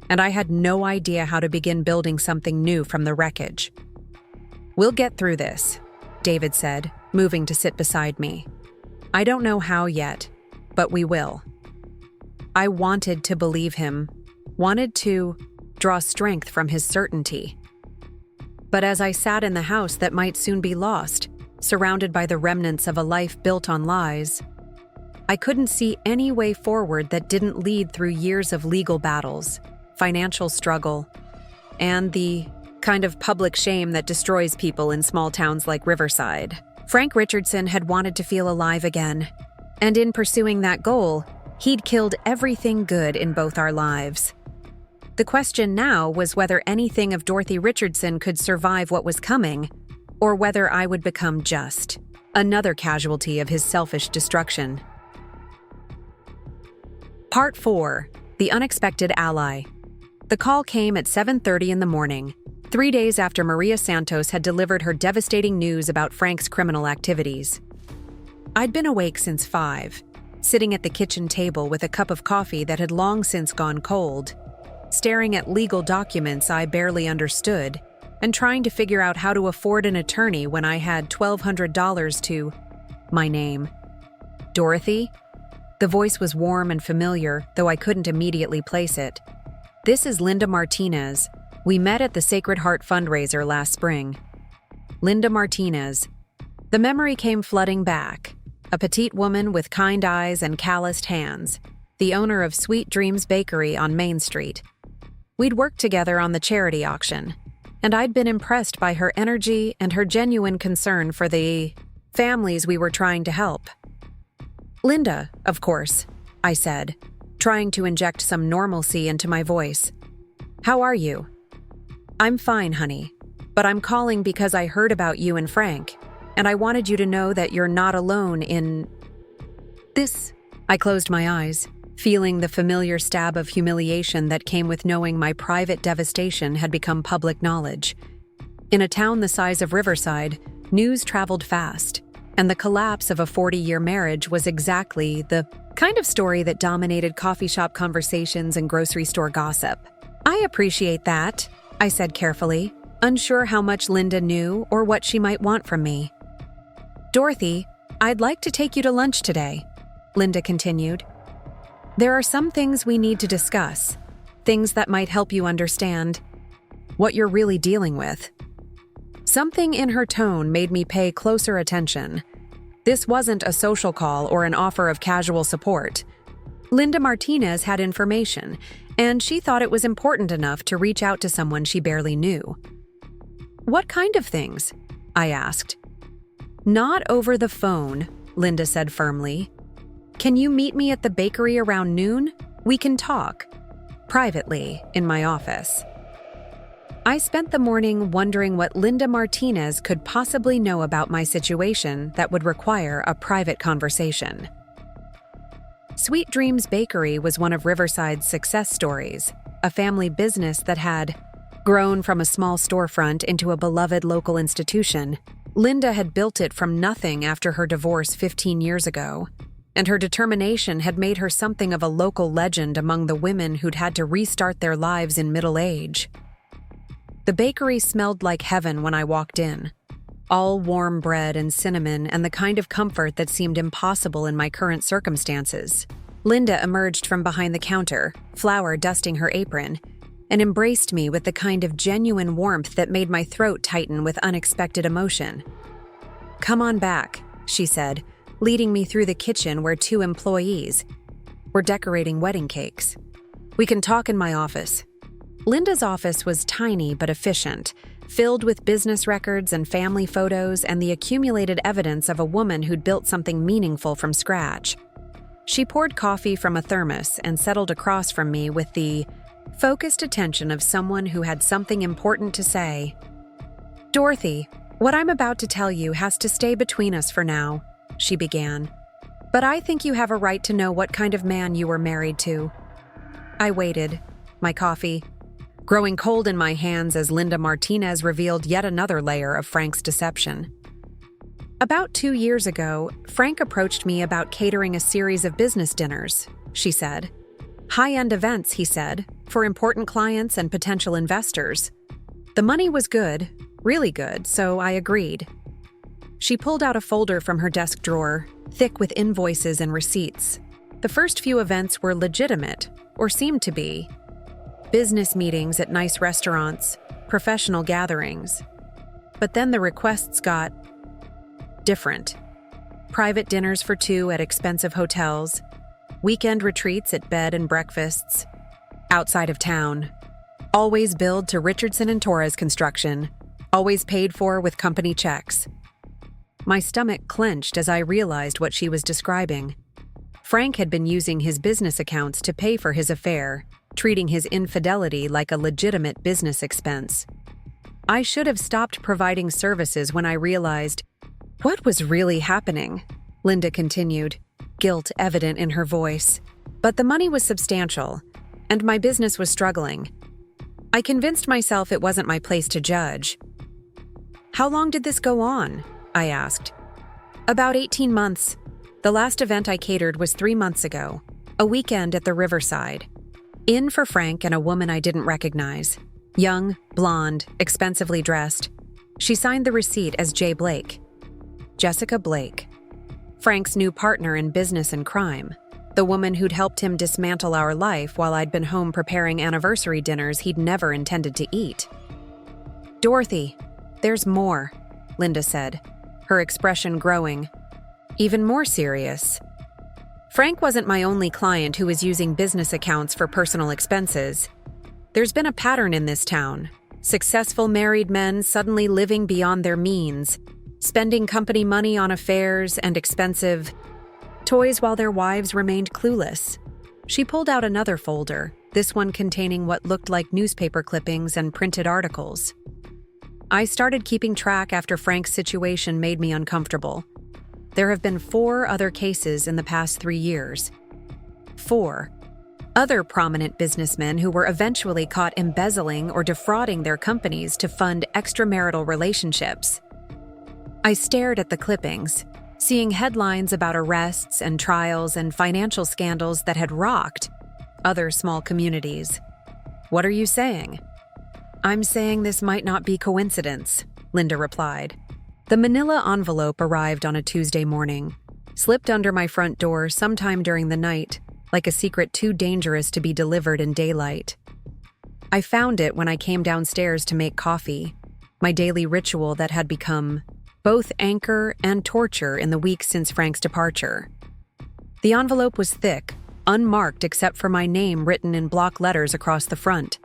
A: and I had no idea how to begin building something new from the wreckage. "We'll get through this," David said, moving to sit beside me. "I don't know how yet, but we will." I wanted to believe him, wanted to draw strength from his certainty. But as I sat in the house that might soon be lost, surrounded by the remnants of a life built on lies, I couldn't see any way forward that didn't lead through years of legal battles, financial struggle, and the kind of public shame that destroys people in small towns like Riverside. Frank Richardson had wanted to feel alive again, and in pursuing that goal, he'd killed everything good in both our lives. The question now was whether anything of Dorothy Richardson could survive what was coming, or whether I would become just another casualty of his selfish destruction. Part 4. The Unexpected Ally. The call came at 7:30 in the morning, 3 days after Maria Santos had delivered her devastating news about Frank's criminal activities. I'd been awake since 5, sitting at the kitchen table with a cup of coffee that had long since gone cold, staring at legal documents I barely understood, and trying to figure out how to afford an attorney when I had $1,200 to my name. "Dorothy?" The voice was warm and familiar, though I couldn't immediately place it. "This is Linda Martinez. We met at the Sacred Heart fundraiser last spring." Linda Martinez. The memory came flooding back. A petite woman with kind eyes and calloused hands, the owner of Sweet Dreams Bakery on Main Street. We'd worked together on the charity auction, and I'd been impressed by her energy and her genuine concern for the families we were trying to help. "Linda, of course," I said, trying to inject some normalcy into my voice. "How are you?" "I'm fine, honey, but I'm calling because I heard about you and Frank, and I wanted you to know that you're not alone in this." I closed my eyes, feeling the familiar stab of humiliation that came with knowing my private devastation had become public knowledge. In a town the size of Riverside, news traveled fast, and the collapse of a 40-year marriage was exactly the kind of story that dominated coffee shop conversations and grocery store gossip. "I appreciate that," I said carefully, unsure how much Linda knew or what she might want from me. "Dorothy, I'd like to take you to lunch today," Linda continued. "There are some things we need to discuss. things that might help you understand what you're really dealing with. Something in her tone made me pay closer attention. This wasn't a social call or an offer of casual support. Linda Martinez had information, and she thought it was important enough to reach out to someone she barely knew. "What kind of things?" I asked. "Not over the phone," Linda said firmly. "Can you meet me at the bakery around noon? We can talk. Privately, in my office." I spent the morning wondering what Linda Martinez could possibly know about my situation that would require a private conversation. Sweet Dreams Bakery was one of Riverside's success stories, a family business that had grown from a small storefront into a beloved local institution. Linda had built it from nothing after her divorce 15 years ago, and her determination had made her something of a local legend among the women who'd had to restart their lives in middle age. The bakery smelled like heaven when I walked in. All warm bread and cinnamon and the kind of comfort that seemed impossible in my current circumstances. Linda emerged from behind the counter, flour dusting her apron, and embraced me with the kind of genuine warmth that made my throat tighten with unexpected emotion. "Come on back," she said, leading me through the kitchen where 2 employees were decorating wedding cakes. "We can talk in my office." Linda's office was tiny but efficient, filled with business records and family photos and the accumulated evidence of a woman who'd built something meaningful from scratch. She poured coffee from a thermos and settled across from me with the focused attention of someone who had something important to say. "Dorothy, what I'm about to tell you has to stay between us for now," she began. "But I think you have a right to know what kind of man you were married to." I waited, my coffee growing cold in my hands as Linda Martinez revealed yet another layer of Frank's deception. "About 2 years ago, Frank approached me about catering a series of business dinners," she said. "High-end events," he said, "for important clients and potential investors. The money was good, really good, so I agreed." She pulled out a folder from her desk drawer, thick with invoices and receipts. The first few events were legitimate, or seemed to be. Business meetings at nice restaurants, professional gatherings. But then the requests got different. Private dinners for 2 at expensive hotels, weekend retreats at bed and breakfasts, outside of town. Always billed to Richardson and Torres Construction, always paid for with company checks. My stomach clenched as I realized what she was describing. Frank had been using his business accounts to pay for his affair, treating his infidelity like a legitimate business expense. I should have stopped providing services when I realized what was really happening, Linda continued, guilt evident in her voice. But the money was substantial, and my business was struggling. I convinced myself it wasn't my place to judge. "How long did this go on?" I asked. "About 18 months. The last event I catered was 3 months ago, a weekend at the Riverside. In for Frank and a woman I didn't recognize. Young, blonde, expensively dressed. She signed the receipt as J. Blake. Jessica Blake. Frank's new partner in business and crime. The woman who'd helped him dismantle our life while I'd been home preparing anniversary dinners he'd never intended to eat." "Dorothy, there's more," Linda said, her expression growing, even more serious. "Frank wasn't my only client who was using business accounts for personal expenses. There's been a pattern in this town. Successful married men suddenly living beyond their means, spending company money on affairs and expensive toys while their wives remained clueless." She pulled out another folder, this one containing what looked like newspaper clippings and printed articles. "I started keeping track after Frank's situation made me uncomfortable. There have been 4 other cases in the past 3 years. 4 other prominent businessmen who were eventually caught embezzling or defrauding their companies to fund extramarital relationships." I stared at the clippings, seeing headlines about arrests and trials and financial scandals that had rocked other small communities. "What are you saying?" "I'm saying this might not be coincidence," Linda replied. The manila envelope arrived on a Tuesday morning, slipped under my front door sometime during the night, like a secret too dangerous to be delivered in daylight. I found it when I came downstairs to make coffee, my daily ritual that had become both anchor and torture in the weeks since Frank's departure. The envelope was thick, unmarked except for my name written in block letters across the front,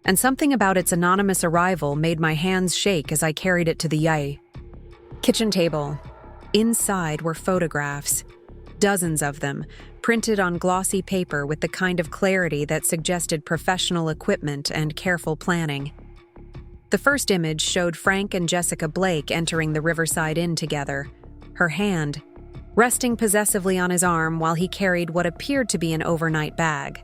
A: and something about its anonymous arrival made my hands shake as I carried it to the kitchen table. Inside were photographs, dozens of them, printed on glossy paper with the kind of clarity that suggested professional equipment and careful planning. The first image showed Frank and Jessica Blake entering the Riverside Inn together, her hand resting possessively on his arm while he carried what appeared to be an overnight bag.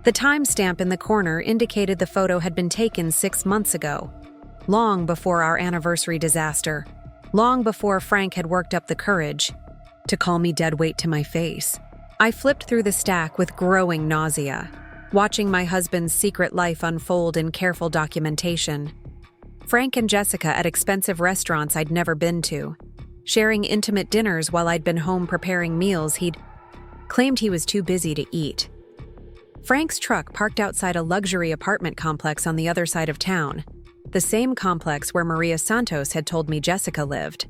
A: The timestamp in the corner indicated the photo had been taken 6 months ago, long before our anniversary disaster, long before Frank had worked up the courage to call me dead weight to my face. I flipped through the stack with growing nausea, watching my husband's secret life unfold in careful documentation. Frank and Jessica at expensive restaurants I'd never been to, sharing intimate dinners while I'd been home preparing meals he'd claimed he was too busy to eat. Frank's truck parked outside a luxury apartment complex on the other side of town, the same complex where Maria Santos had told me Jessica lived.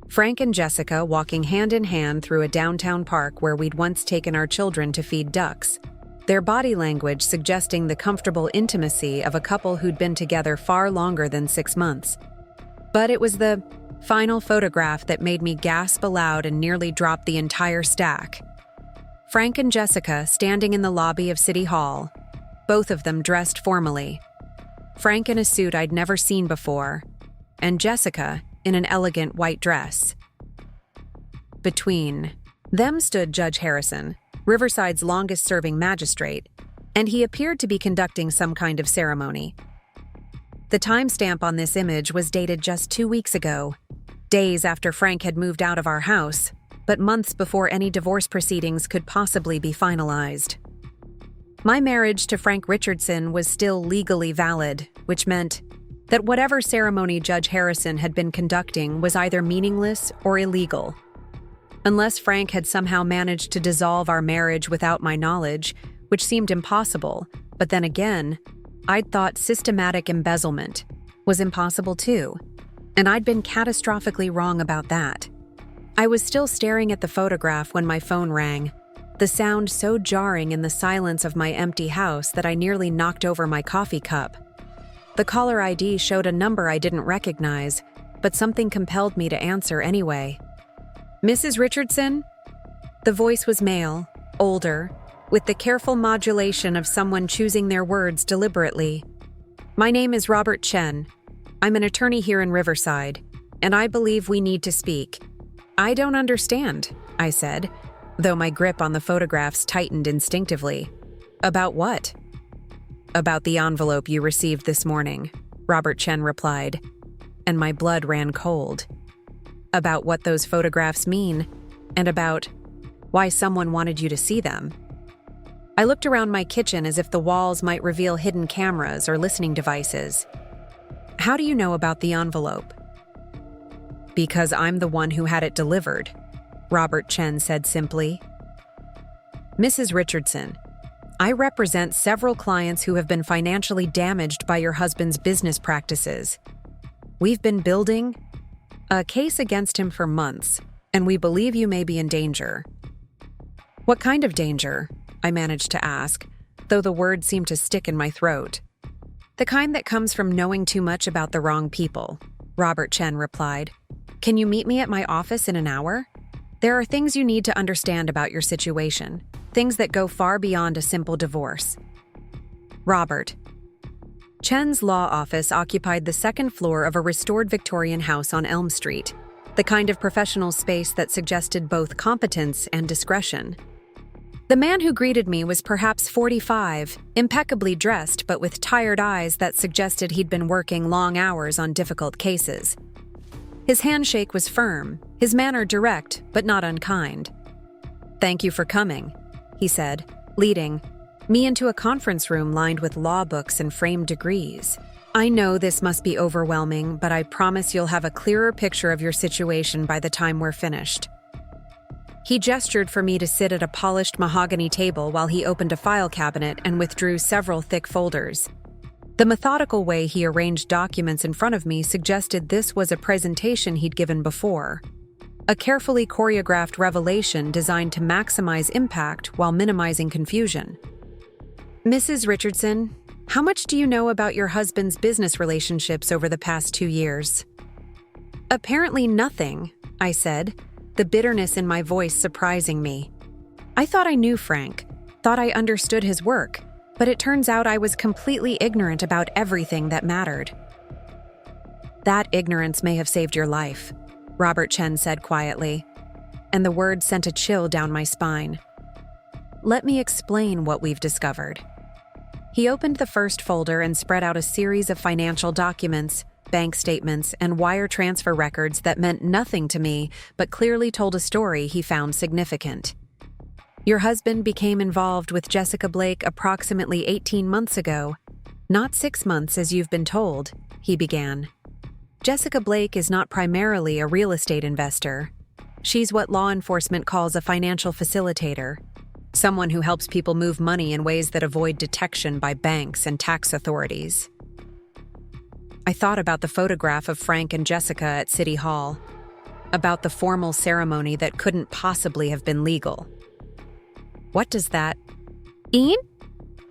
A: Frank and Jessica walking hand in hand through a downtown park where we'd once taken our children to feed ducks, their body language suggesting the comfortable intimacy of a couple who'd been together far longer than 6 months. But it was the final photograph that made me gasp aloud and nearly drop the entire stack. Frank and Jessica standing in the lobby of City Hall, both of them dressed formally. Frank in a suit I'd never seen before, and Jessica in an elegant white dress. Between them stood Judge Harrison, Riverside's longest-serving magistrate, and he appeared to be conducting some kind of ceremony. The timestamp on this image was dated just 2 weeks ago, days after Frank had moved out of our house, but months before any divorce proceedings could possibly be finalized. My marriage to Frank Richardson was still legally valid, which meant that whatever ceremony Judge Harrison had been conducting was either meaningless or illegal. Unless Frank had somehow managed to dissolve our marriage without my knowledge, which seemed impossible, but then again, I'd thought systematic embezzlement was impossible too, and I'd been catastrophically wrong about that. I was still staring at the photograph when my phone rang, the sound so jarring in the silence of my empty house that I nearly knocked over my coffee cup. The caller ID showed a number I didn't recognize, but something compelled me to answer anyway. "Mrs. Richardson?" The voice was male, older, with the careful modulation of someone choosing their words deliberately. "My name is Robert Chen. I'm an attorney here in Riverside, and I believe we need to speak." "I don't understand," I said, though my grip on the photographs tightened instinctively. "About what?" "About the envelope you received this morning," Robert Chen replied, and my blood ran cold. "About what those photographs mean, and about why someone wanted you to see them." I looked around my kitchen as if the walls might reveal hidden cameras or listening devices. "How do you know about the envelope?" "Because I'm the one who had it delivered," Robert Chen said simply. "Mrs. Richardson, I represent several clients who have been financially damaged by your husband's business practices. We've been building a case against him for months, and we believe you may be in danger." "What kind of danger?" I managed to ask, though the word seemed to stick in my throat. "The kind that comes from knowing too much about the wrong people," Robert Chen replied. "Can you meet me at my office in an hour? There are things you need to understand about your situation, things that go far beyond a simple divorce." Robert Chen's law office occupied the second floor of a restored Victorian house on Elm Street, the kind of professional space that suggested both competence and discretion. The man who greeted me was perhaps 45, impeccably dressed but with tired eyes that suggested he'd been working long hours on difficult cases. His handshake was firm, his manner direct but not unkind. "Thank you for coming," he said, leading me into a conference room lined with law books and framed degrees. "I know this must be overwhelming, but I promise you'll have a clearer picture of your situation by the time we're finished." He gestured for me to sit at a polished mahogany table while he opened a file cabinet and withdrew several thick folders. The methodical way he arranged documents in front of me suggested this was a presentation he'd given before. A carefully choreographed revelation designed to maximize impact while minimizing confusion. "Mrs. Richardson, how much do you know about your husband's business relationships over the past 2 years?" "Apparently nothing," I said, the bitterness in my voice surprising me. I thought I knew Frank, thought I understood his work, but it turns out I was completely ignorant about everything that mattered. "That ignorance may have saved your life," Robert Chen said quietly, and the words sent a chill down my spine. "Let me explain what we've discovered." He opened the first folder and spread out a series of financial documents, bank statements, and wire transfer records that meant nothing to me but clearly told a story he found significant. "Your husband became involved with Jessica Blake approximately 18 months ago. Not 6 months as you've been told," he began. "Jessica Blake is not primarily a real estate investor. She's what law enforcement calls a financial facilitator, someone who helps people move money in ways that avoid detection by banks and tax authorities." I thought about the photograph of Frank and Jessica at City Hall, about the formal ceremony that couldn't possibly have been legal. "What does that mean?"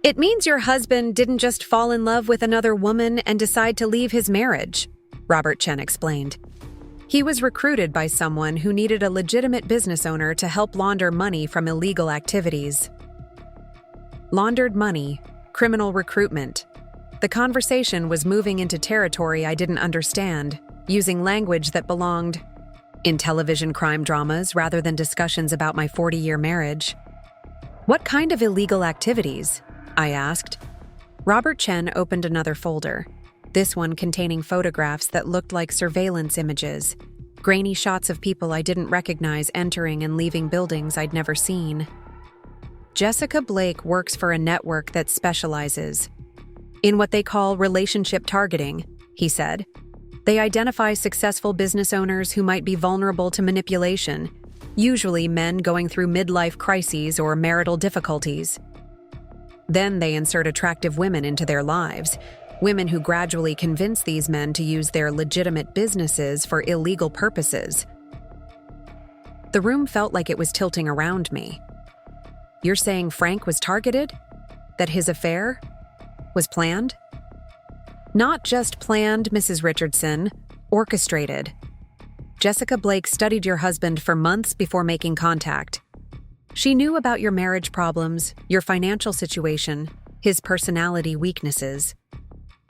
A: "It means your husband didn't just fall in love with another woman and decide to leave his marriage," Robert Chen explained. "He was recruited by someone who needed a legitimate business owner to help launder money from illegal activities." Laundered money, criminal recruitment. The conversation was moving into territory I didn't understand, using language that belonged in television crime dramas rather than discussions about my 40-year marriage. "What kind of illegal activities?" I asked. Robert Chen opened another folder, this one containing photographs that looked like surveillance images, grainy shots of people I didn't recognize entering and leaving buildings I'd never seen. "Jessica Blake works for a network that specializes in what they call relationship targeting," he said. "They identify successful business owners who might be vulnerable to manipulation, usually men going through midlife crises or marital difficulties. Then they insert attractive women into their lives, women who gradually convince these men to use their legitimate businesses for illegal purposes." The room felt like it was tilting around me. "You're saying Frank was targeted? That his affair was planned?" "Not just planned, Mrs. Richardson, orchestrated. Jessica Blake studied your husband for months before making contact. She knew about your marriage problems, your financial situation, his personality weaknesses.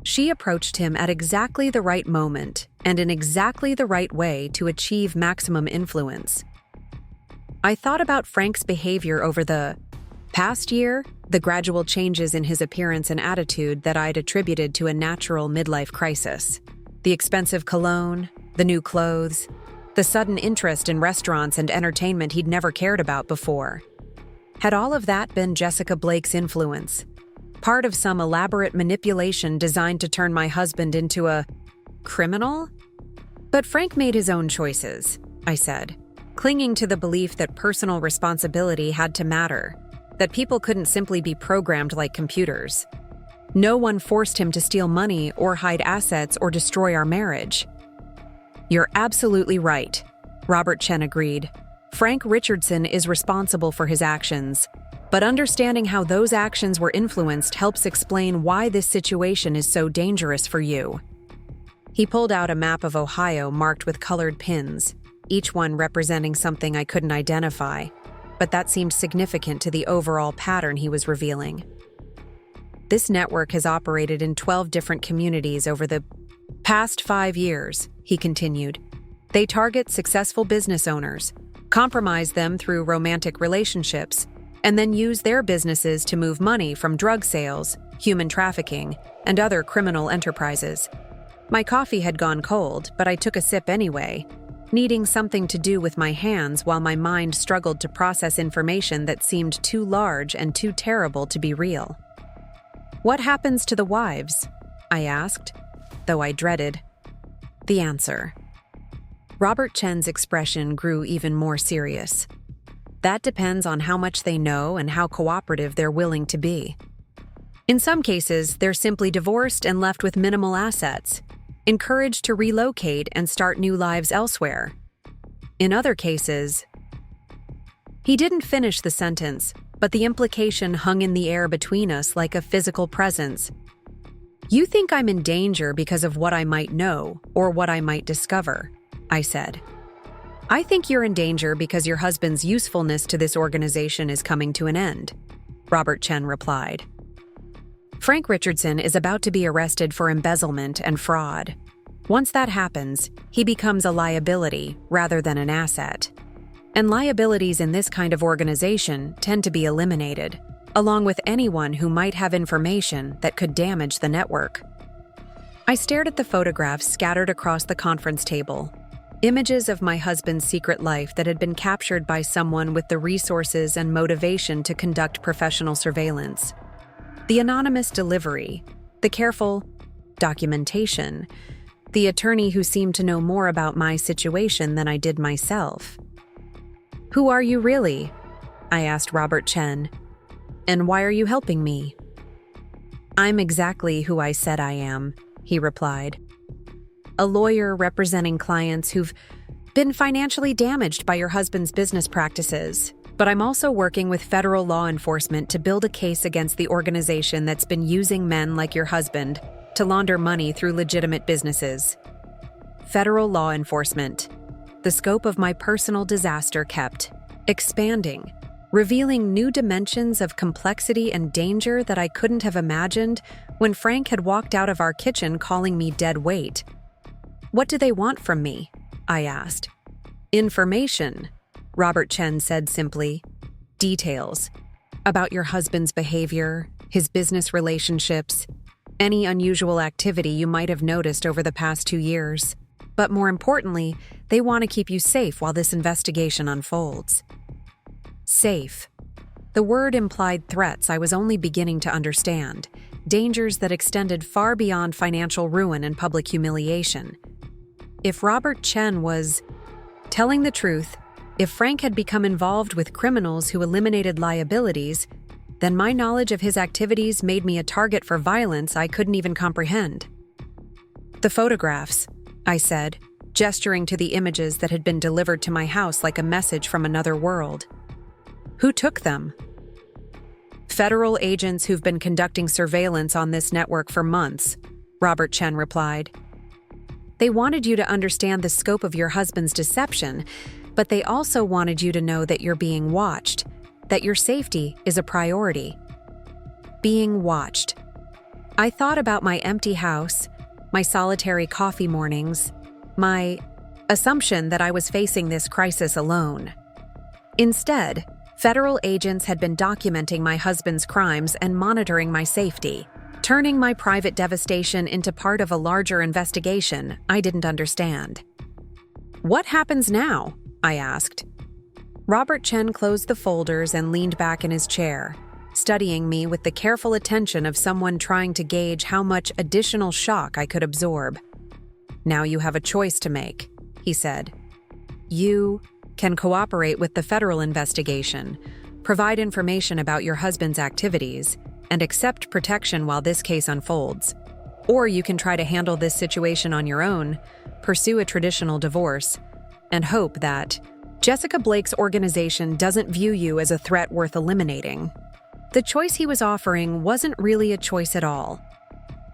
A: She approached him at exactly the right moment and in exactly the right way to achieve maximum influence." I thought about Frank's behavior over the past year, the gradual changes in his appearance and attitude that I'd attributed to a natural midlife crisis. The expensive cologne, the new clothes, the sudden interest in restaurants and entertainment he'd never cared about before. Had all of that been Jessica Blake's influence? Part of some elaborate manipulation designed to turn my husband into a criminal? "But Frank made his own choices," I said, clinging to the belief that personal responsibility had to matter, that people couldn't simply be programmed like computers. No one forced him to steal money or hide assets or destroy our marriage. "You're absolutely right," Robert Chen agreed. "Frank Richardson is responsible for his actions, but understanding how those actions were influenced helps explain why this situation is so dangerous for you." He pulled out a map of Ohio marked with colored pins, each one representing something I couldn't identify, but that seemed significant to the overall pattern he was revealing. "This network has operated in 12 different communities over the past 5 years," he continued. "They target successful business owners, compromise them through romantic relationships, and then use their businesses to move money from drug sales, human trafficking, and other criminal enterprises." My coffee had gone cold, but I took a sip anyway, needing something to do with my hands while my mind struggled to process information that seemed too large and too terrible to be real. "What happens to the wives?" I asked, though I dreaded the answer. Robert Chen's expression grew even more serious. That depends on how much they know and how cooperative they're willing to be. In some cases, they're simply divorced and left with minimal assets, encouraged to relocate and start new lives elsewhere. In other cases, he didn't finish the sentence, but the implication hung in the air between us like a physical presence. You think I'm in danger because of what I might know or what I might discover, I said. I think you're in danger because your husband's usefulness to this organization is coming to an end, Robert Chen replied. Frank Richardson is about to be arrested for embezzlement and fraud. Once that happens, he becomes a liability rather than an asset. And liabilities in this kind of organization tend to be eliminated, along with anyone who might have information that could damage the network. I stared at the photographs scattered across the conference table, images of my husband's secret life that had been captured by someone with the resources and motivation to conduct professional surveillance. The anonymous delivery, the careful documentation, the attorney who seemed to know more about my situation than I did myself. Who are you really? I asked Robert Chen. And why are you helping me? I'm exactly who I said I am, he replied. A lawyer representing clients who've been financially damaged by your husband's business practices. But I'm also working with federal law enforcement to build a case against the organization that's been using men like your husband to launder money through legitimate businesses. Federal law enforcement. The scope of my personal disaster kept expanding, revealing new dimensions of complexity and danger that I couldn't have imagined when Frank had walked out of our kitchen calling me dead weight. What do they want from me? I asked. Information, Robert Chen said simply. Details about your husband's behavior, his business relationships, any unusual activity you might have noticed over the past 2 years. But more importantly, they want to keep you safe while this investigation unfolds. Safe. The word implied threats I was only beginning to understand, dangers that extended far beyond financial ruin and public humiliation. If Robert Chen was telling the truth, if Frank had become involved with criminals who eliminated liabilities, then my knowledge of his activities made me a target for violence I couldn't even comprehend. The photographs, I said, gesturing to the images that had been delivered to my house like a message from another world. Who took them? Federal agents who've been conducting surveillance on this network for months, Robert Chen replied. They wanted you to understand the scope of your husband's deception, but they also wanted you to know that you're being watched, that your safety is a priority. Being watched. I thought about my empty house, my solitary coffee mornings, my assumption that I was facing this crisis alone. Instead, federal agents had been documenting my husband's crimes and monitoring my safety, turning my private devastation into part of a larger investigation I didn't understand. What happens now? I asked. Robert Chen closed the folders and leaned back in his chair, studying me with the careful attention of someone trying to gauge how much additional shock I could absorb. Now you have a choice to make, he said. You can cooperate with the federal investigation, provide information about your husband's activities, and accept protection while this case unfolds. Or you can try to handle this situation on your own, pursue a traditional divorce, and hope that Jessica Blake's organization doesn't view you as a threat worth eliminating. The choice he was offering wasn't really a choice at all.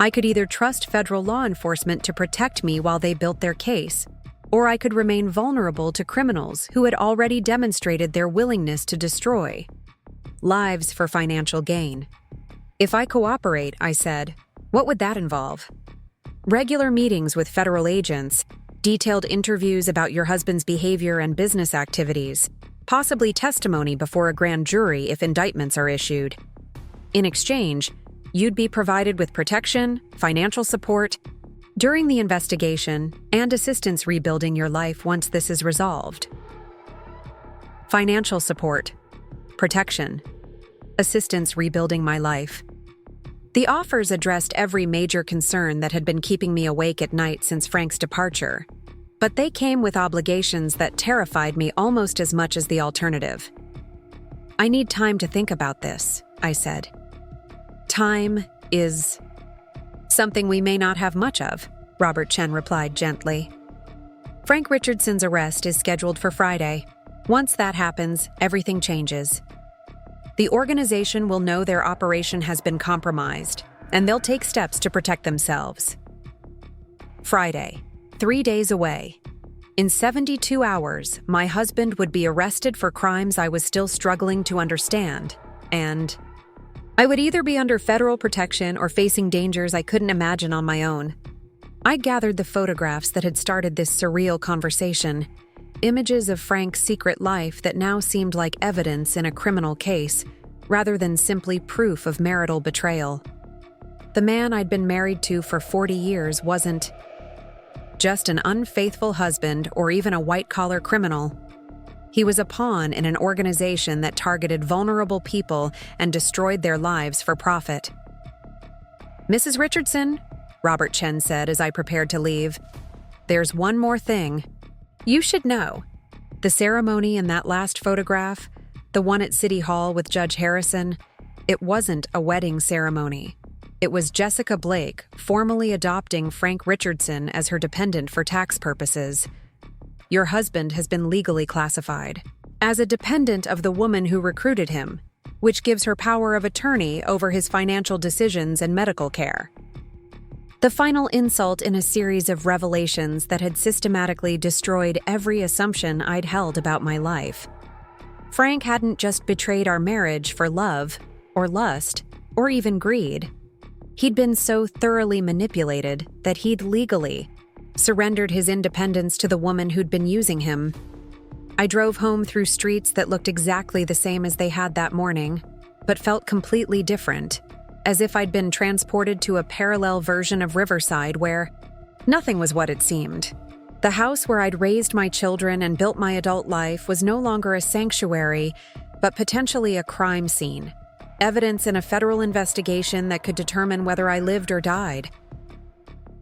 A: I could either trust federal law enforcement to protect me while they built their case, or I could remain vulnerable to criminals who had already demonstrated their willingness to destroy lives for financial gain. If I cooperate, I said, what would that involve? Regular meetings with federal agents, detailed interviews about your husband's behavior and business activities, possibly testimony before a grand jury if indictments are issued. In exchange, you'd be provided with protection, financial support during the investigation, and assistance rebuilding your life once this is resolved. Financial support, protection, assistance rebuilding my life. The offers addressed every major concern that had been keeping me awake at night since Frank's departure, but they came with obligations that terrified me almost as much as the alternative. "I need time to think about this," I said. "Time is something we may not have much of," Robert Chen replied gently. "Frank Richardson's arrest is scheduled for Friday. Once that happens, everything changes. The organization will know their operation has been compromised, and they'll take steps to protect themselves." Friday, 3 days away. In 72 hours, my husband would be arrested for crimes I was still struggling to understand, and I would either be under federal protection or facing dangers I couldn't imagine on my own. I gathered the photographs that had started this surreal conversation, images of Frank's secret life that now seemed like evidence in a criminal case, rather than simply proof of marital betrayal. The man I'd been married to for 40 years wasn't just an unfaithful husband or even a white-collar criminal. He was a pawn in an organization that targeted vulnerable people and destroyed their lives for profit. "Mrs. Richardson," Robert Chen said as I prepared to leave, "there's one more thing. You should know. The ceremony in that last photograph, the one at City Hall with Judge Harrison, it wasn't a wedding ceremony. It was Jessica Blake formally adopting Frank Richardson as her dependent for tax purposes. Your husband has been legally classified as a dependent of the woman who recruited him, which gives her power of attorney over his financial decisions and medical care." The final insult in a series of revelations that had systematically destroyed every assumption I'd held about my life. Frank hadn't just betrayed our marriage for love, or lust, or even greed. He'd been so thoroughly manipulated that he'd legally surrendered his independence to the woman who'd been using him. I drove home through streets that looked exactly the same as they had that morning, but felt completely different, as if I'd been transported to a parallel version of Riverside where nothing was what it seemed. The house where I'd raised my children and built my adult life was no longer a sanctuary, but potentially a crime scene. Evidence in a federal investigation that could determine whether I lived or died.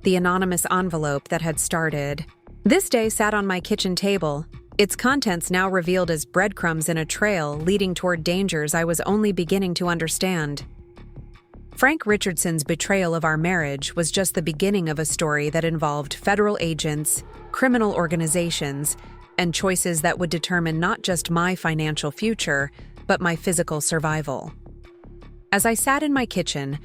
A: The anonymous envelope that had started this day sat on my kitchen table, its contents now revealed as breadcrumbs in a trail leading toward dangers I was only beginning to understand. Frank Richardson's betrayal of our marriage was just the beginning of a story that involved federal agents, criminal organizations, and choices that would determine not just my financial future, but my physical survival. As I sat in my kitchen,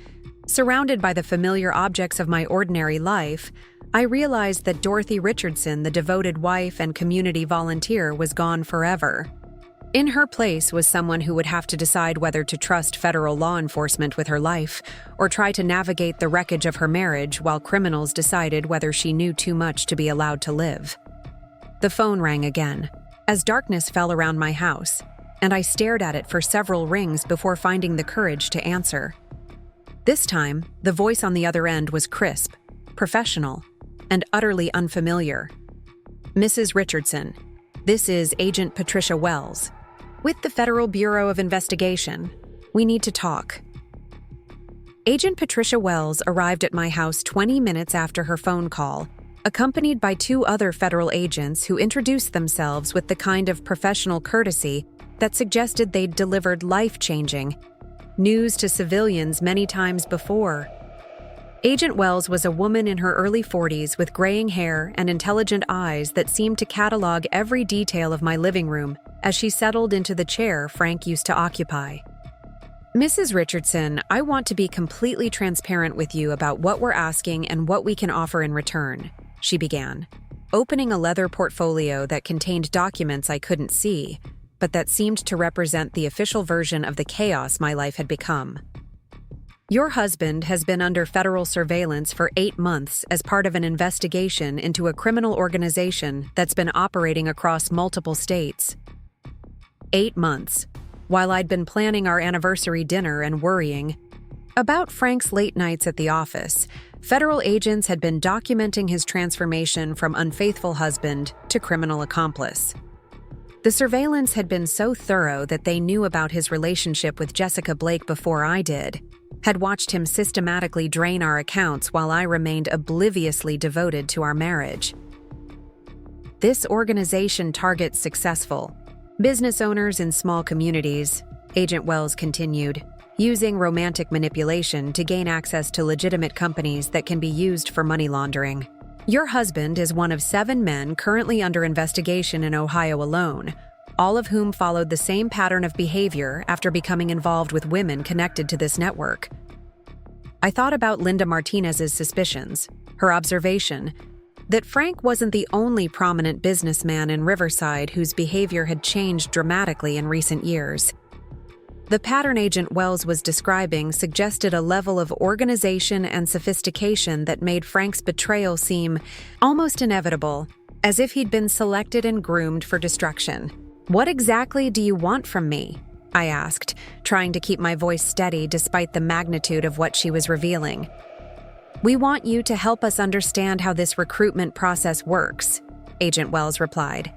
A: surrounded by the familiar objects of my ordinary life, I realized that Dorothy Richardson, the devoted wife and community volunteer, was gone forever. In her place was someone who would have to decide whether to trust federal law enforcement with her life or try to navigate the wreckage of her marriage while criminals decided whether she knew too much to be allowed to live. The phone rang again, as darkness fell around my house, and I stared at it for several rings before finding the courage to answer. This time, the voice on the other end was crisp, professional, and utterly unfamiliar. "Mrs. Richardson, this is Agent Patricia Wells. With the Federal Bureau of Investigation, we need to talk." Agent Patricia Wells arrived at my house 20 minutes after her phone call, accompanied by 2 other federal agents who introduced themselves with the kind of professional courtesy that suggested they'd delivered life-changing news to civilians many times before. Agent Wells was a woman in her early 40s with graying hair and intelligent eyes that seemed to catalog every detail of my living room as she settled into the chair Frank used to occupy. "Mrs. Richardson, I want to be completely transparent with you about what we're asking and what we can offer in return," she began, opening a leather portfolio that contained documents I couldn't see, but that seemed to represent the official version of the chaos my life had become. "Your husband has been under federal surveillance for 8 months as part of an investigation into a criminal organization that's been operating across multiple states. 8 months, while I'd been planning our anniversary dinner and worrying about Frank's late nights at the office, federal agents had been documenting his transformation from unfaithful husband to criminal accomplice. The surveillance had been so thorough that they knew about his relationship with Jessica Blake before I did, had watched him systematically drain our accounts while I remained obliviously devoted to our marriage. This organization targets successful business owners in small communities, Agent Wells continued, using romantic manipulation to gain access to legitimate companies that can be used for money laundering. Your husband is one of 7 men currently under investigation in Ohio alone, all of whom followed the same pattern of behavior after becoming involved with women connected to this network. I thought about Linda Martinez's suspicions, her observation that Frank wasn't the only prominent businessman in Riverside whose behavior had changed dramatically in recent years. The pattern Agent Wells was describing suggested a level of organization and sophistication that made Frank's betrayal seem almost inevitable, as if he'd been selected and groomed for destruction. "What exactly do you want from me?" I asked, trying to keep my voice steady despite the magnitude of what she was revealing. "We want you to help us understand how this recruitment process works," Agent Wells replied.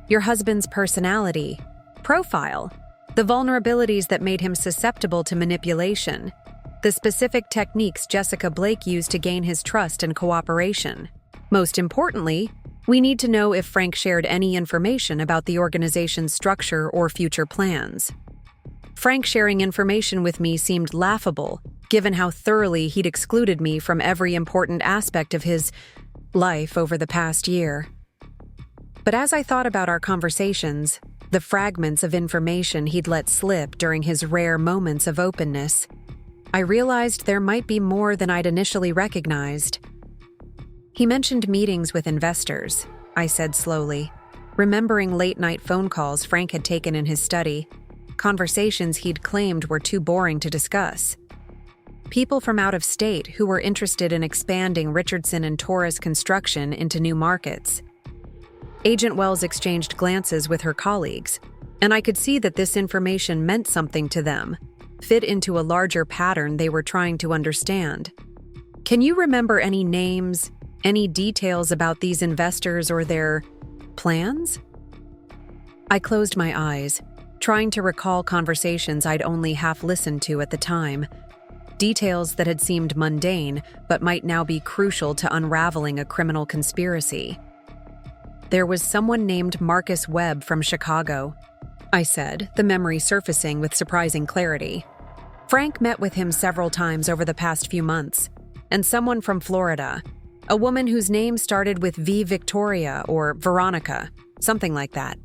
A: "Your husband's personality, profile, the vulnerabilities that made him susceptible to manipulation, the specific techniques Jessica Blake used to gain his trust and cooperation. Most importantly, we need to know if Frank shared any information about the organization's structure or future plans." Frank sharing information with me seemed laughable, given how thoroughly he'd excluded me from every important aspect of his life over the past year. But as I thought about our conversations, the fragments of information he'd let slip during his rare moments of openness, I realized there might be more than I'd initially recognized. "He mentioned meetings with investors," I said slowly, remembering late-night phone calls Frank had taken in his study, conversations he'd claimed were too boring to discuss. People from out of state who were interested in expanding Richardson and Torres construction into new markets. Agent Wells exchanged glances with her colleagues, and I could see that this information meant something to them, fit into a larger pattern they were trying to understand. "Can you remember any names, any details about these investors or their plans?" I closed my eyes, trying to recall conversations I'd only half listened to at the time, details that had seemed mundane but might now be crucial to unraveling a criminal conspiracy. "There was someone named Marcus Webb from Chicago," I said, the memory surfacing with surprising clarity. "Frank met with him several times over the past few months, and someone from Florida, a woman whose name started with V. Victoria or Veronica, something like that."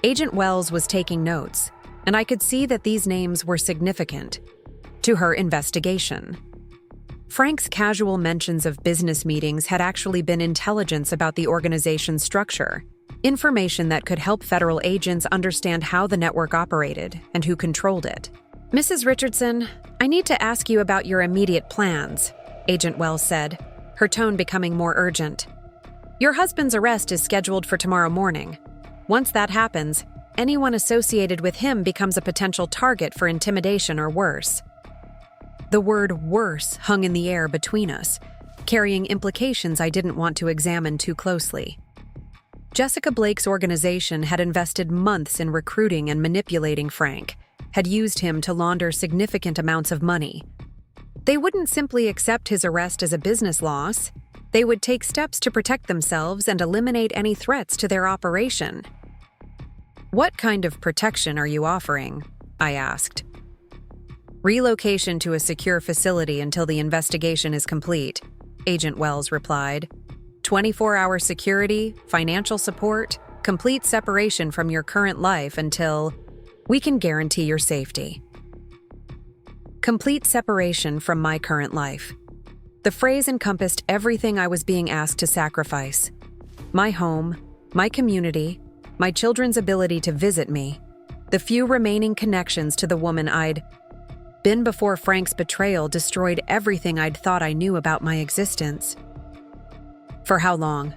A: Agent Wells was taking notes, and I could see that these names were significant to her investigation. Frank's casual mentions of business meetings had actually been intelligence about the organization's structure, information that could help federal agents understand how the network operated and who controlled it. "Mrs. Richardson, I need to ask you about your immediate plans," Agent Wells said, her tone becoming more urgent. "Your husband's arrest is scheduled for tomorrow morning. Once that happens, anyone associated with him becomes a potential target for intimidation or worse." The word "worse" hung in the air between us, carrying implications I didn't want to examine too closely. Jessica Blake's organization had invested months in recruiting and manipulating Frank, had used him to launder significant amounts of money. They wouldn't simply accept his arrest as a business loss. They would take steps to protect themselves and eliminate any threats to their operation. "What kind of protection are you offering?" I asked. "Relocation to a secure facility until the investigation is complete," Agent Wells replied. "24-hour security, financial support, complete separation from your current life until we can guarantee your safety." Complete separation from my current life. The phrase encompassed everything I was being asked to sacrifice. My home, my community, my children's ability to visit me, the few remaining connections to the woman I'd been before Frank's betrayal destroyed everything I'd thought I knew about my existence. For how long?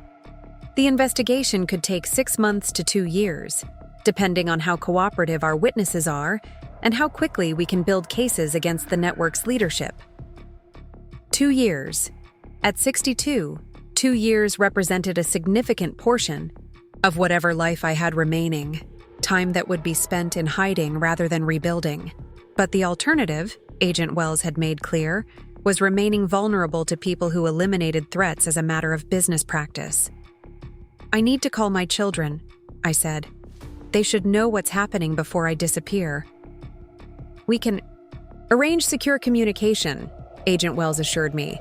A: The investigation could take 6 months to 2 years, depending on how cooperative our witnesses are and how quickly we can build cases against the network's leadership. 2 years. At 62, 2 years represented a significant portion of whatever life I had remaining, time that would be spent in hiding rather than rebuilding. But the alternative, Agent Wells had made clear, was remaining vulnerable to people who eliminated threats as a matter of business practice. "I need to call my children," I said. "They should know what's happening before I disappear." We can arrange secure communication, Agent Wells assured me.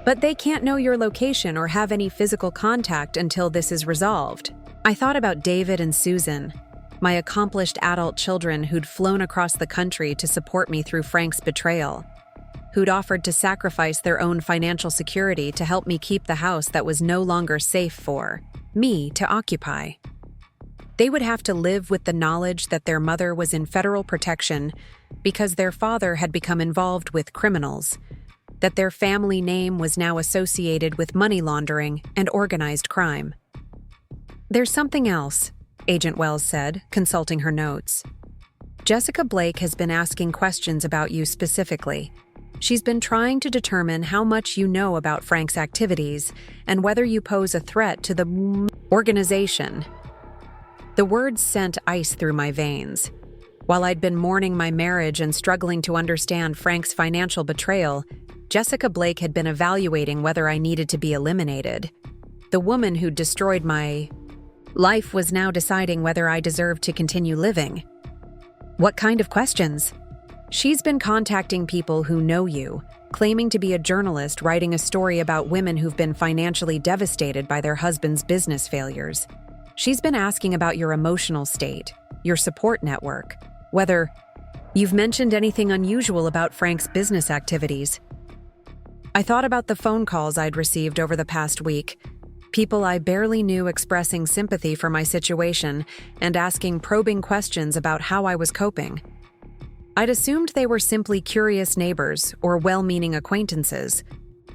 A: But they can't know your location or have any physical contact until this is resolved. I thought about David and Susan, my accomplished adult children who'd flown across the country to support me through Frank's betrayal, who'd offered to sacrifice their own financial security to help me keep the house that was no longer safe for me to occupy. They would have to live with the knowledge that their mother was in federal protection because their father had become involved with criminals, that their family name was now associated with money laundering and organized crime. There's something else, Agent Wells said, consulting her notes. Jessica Blake has been asking questions about you specifically. She's been trying to determine how much you know about Frank's activities and whether you pose a threat to the organization. The words sent ice through my veins. While I'd been mourning my marriage and struggling to understand Frank's financial betrayal, Jessica Blake had been evaluating whether I needed to be eliminated. The woman who'd destroyed my life was now deciding whether I deserved to continue living. What kind of questions? She's been contacting people who know you, claiming to be a journalist writing a story about women who've been financially devastated by their husband's business failures. She's been asking about your emotional state, your support network, whether you've mentioned anything unusual about Frank's business activities. I thought about the phone calls I'd received over the past week, people I barely knew expressing sympathy for my situation and asking probing questions about how I was coping. I'd assumed they were simply curious neighbors or well-meaning acquaintances,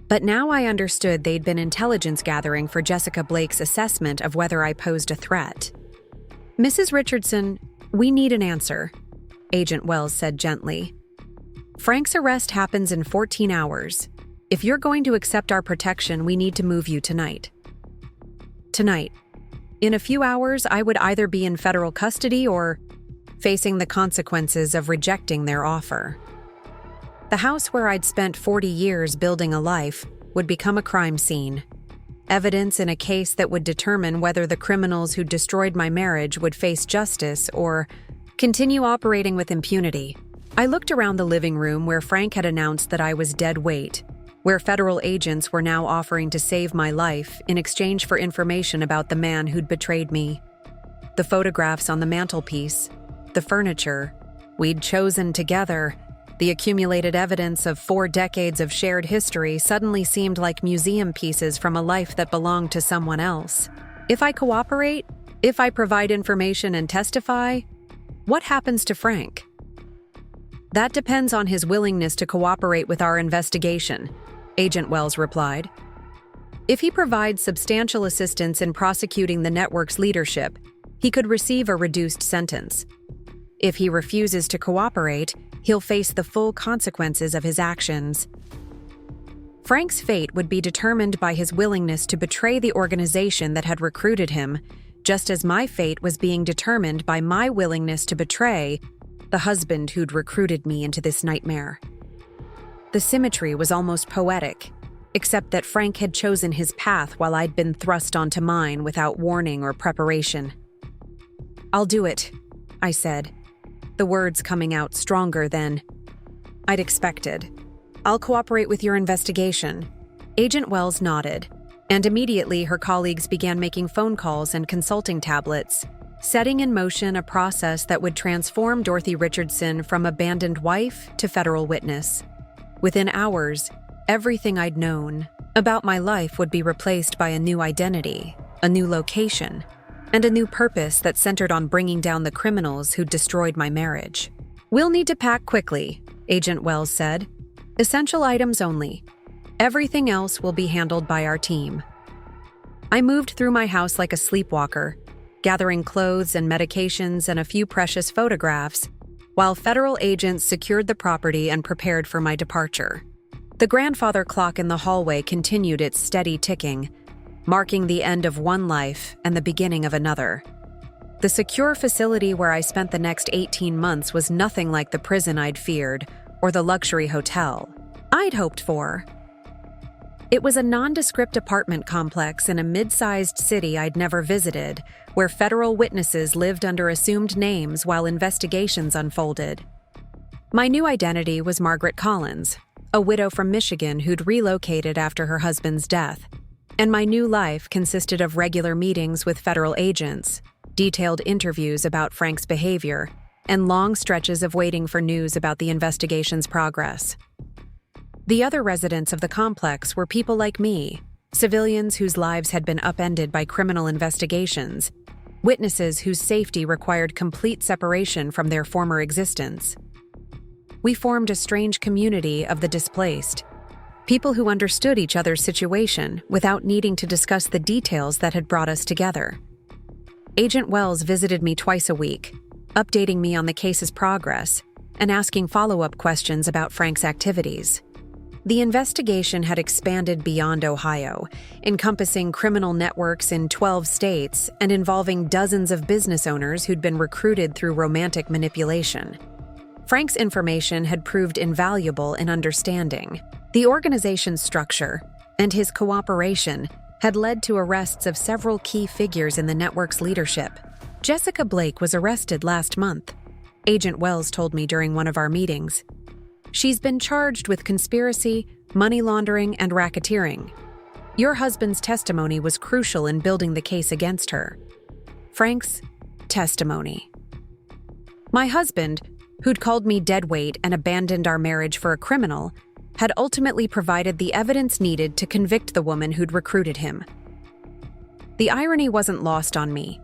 A: but now I understood they'd been intelligence gathering for Jessica Blake's assessment of whether I posed a threat. Mrs. Richardson, we need an answer, Agent Wells said gently. Frank's arrest happens in 14 hours. If you're going to accept our protection, we need to move you tonight. Tonight. In a few hours, I would either be in federal custody or facing the consequences of rejecting their offer. The house where I'd spent 40 years building a life would become a crime scene. Evidence in a case that would determine whether the criminals who destroyed my marriage would face justice or continue operating with impunity. I looked around the living room where Frank had announced that I was dead weight, where federal agents were now offering to save my life in exchange for information about the man who'd betrayed me. The photographs on the mantelpiece, the furniture we'd chosen together, the accumulated evidence of 4 decades of shared history suddenly seemed like museum pieces from a life that belonged to someone else. If I cooperate, if I provide information and testify, what happens to Frank? That depends on his willingness to cooperate with our investigation, Agent Wells replied. If he provides substantial assistance in prosecuting the network's leadership, he could receive a reduced sentence. If he refuses to cooperate, he'll face the full consequences of his actions. Frank's fate would be determined by his willingness to betray the organization that had recruited him, just as my fate was being determined by my willingness to betray the husband who'd recruited me into this nightmare. The symmetry was almost poetic, except that Frank had chosen his path while I'd been thrust onto mine without warning or preparation. I'll do it, I said, the words coming out stronger than I'd expected. I'll cooperate with your investigation. Agent Wells nodded, and immediately her colleagues began making phone calls and consulting tablets, setting in motion a process that would transform Dorothy Richardson from abandoned wife to federal witness. Within hours, everything I'd known about my life would be replaced by a new identity, a new location, and a new purpose that centered on bringing down the criminals who destroyed my marriage. We'll need to pack quickly, Agent Wells said. Essential items only. Everything else will be handled by our team. I moved through my house like a sleepwalker, gathering clothes and medications and a few precious photographs, while federal agents secured the property and prepared for my departure. The grandfather clock in the hallway continued its steady ticking, marking the end of one life and the beginning of another. The secure facility where I spent the next 18 months was nothing like the prison I'd feared or the luxury hotel I'd hoped for. It was a nondescript apartment complex in a mid-sized city I'd never visited, where federal witnesses lived under assumed names while investigations unfolded. My new identity was Margaret Collins, a widow from Michigan who'd relocated after her husband's death. And my new life consisted of regular meetings with federal agents, detailed interviews about Frank's behavior, and long stretches of waiting for news about the investigation's progress. The other residents of the complex were people like me, civilians whose lives had been upended by criminal investigations, witnesses whose safety required complete separation from their former existence. We formed a strange community of the displaced, people who understood each other's situation without needing to discuss the details that had brought us together. Agent Wells visited me twice a week, updating me on the case's progress and asking follow-up questions about Frank's activities. The investigation had expanded beyond Ohio, encompassing criminal networks in 12 states and involving dozens of business owners who'd been recruited through romantic manipulation. Frank's information had proved invaluable in understanding the organization's structure, and his cooperation had led to arrests of several key figures in the network's leadership. Jessica Blake was arrested last month, Agent Wells told me during one of our meetings. She's been charged with conspiracy, money laundering, and racketeering. Your husband's testimony was crucial in building the case against her. Frank's testimony. My husband, who'd called me deadweight and abandoned our marriage for a criminal, had ultimately provided the evidence needed to convict the woman who'd recruited him. The irony wasn't lost on me,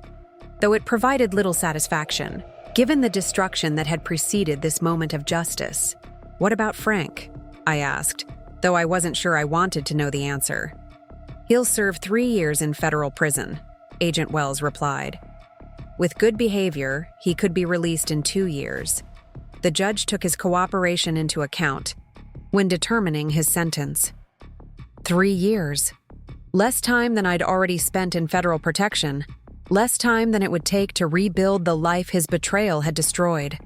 A: though it provided little satisfaction, given the destruction that had preceded this moment of justice. "What about Frank?" I asked, though I wasn't sure I wanted to know the answer. "He'll serve 3 years in federal prison," Agent Wells replied. "With good behavior, he could be released in 2 years." The judge took his cooperation into account when determining his sentence. 3 years. Less time than I'd already spent in federal protection. Less time than it would take to rebuild the life his betrayal had destroyed.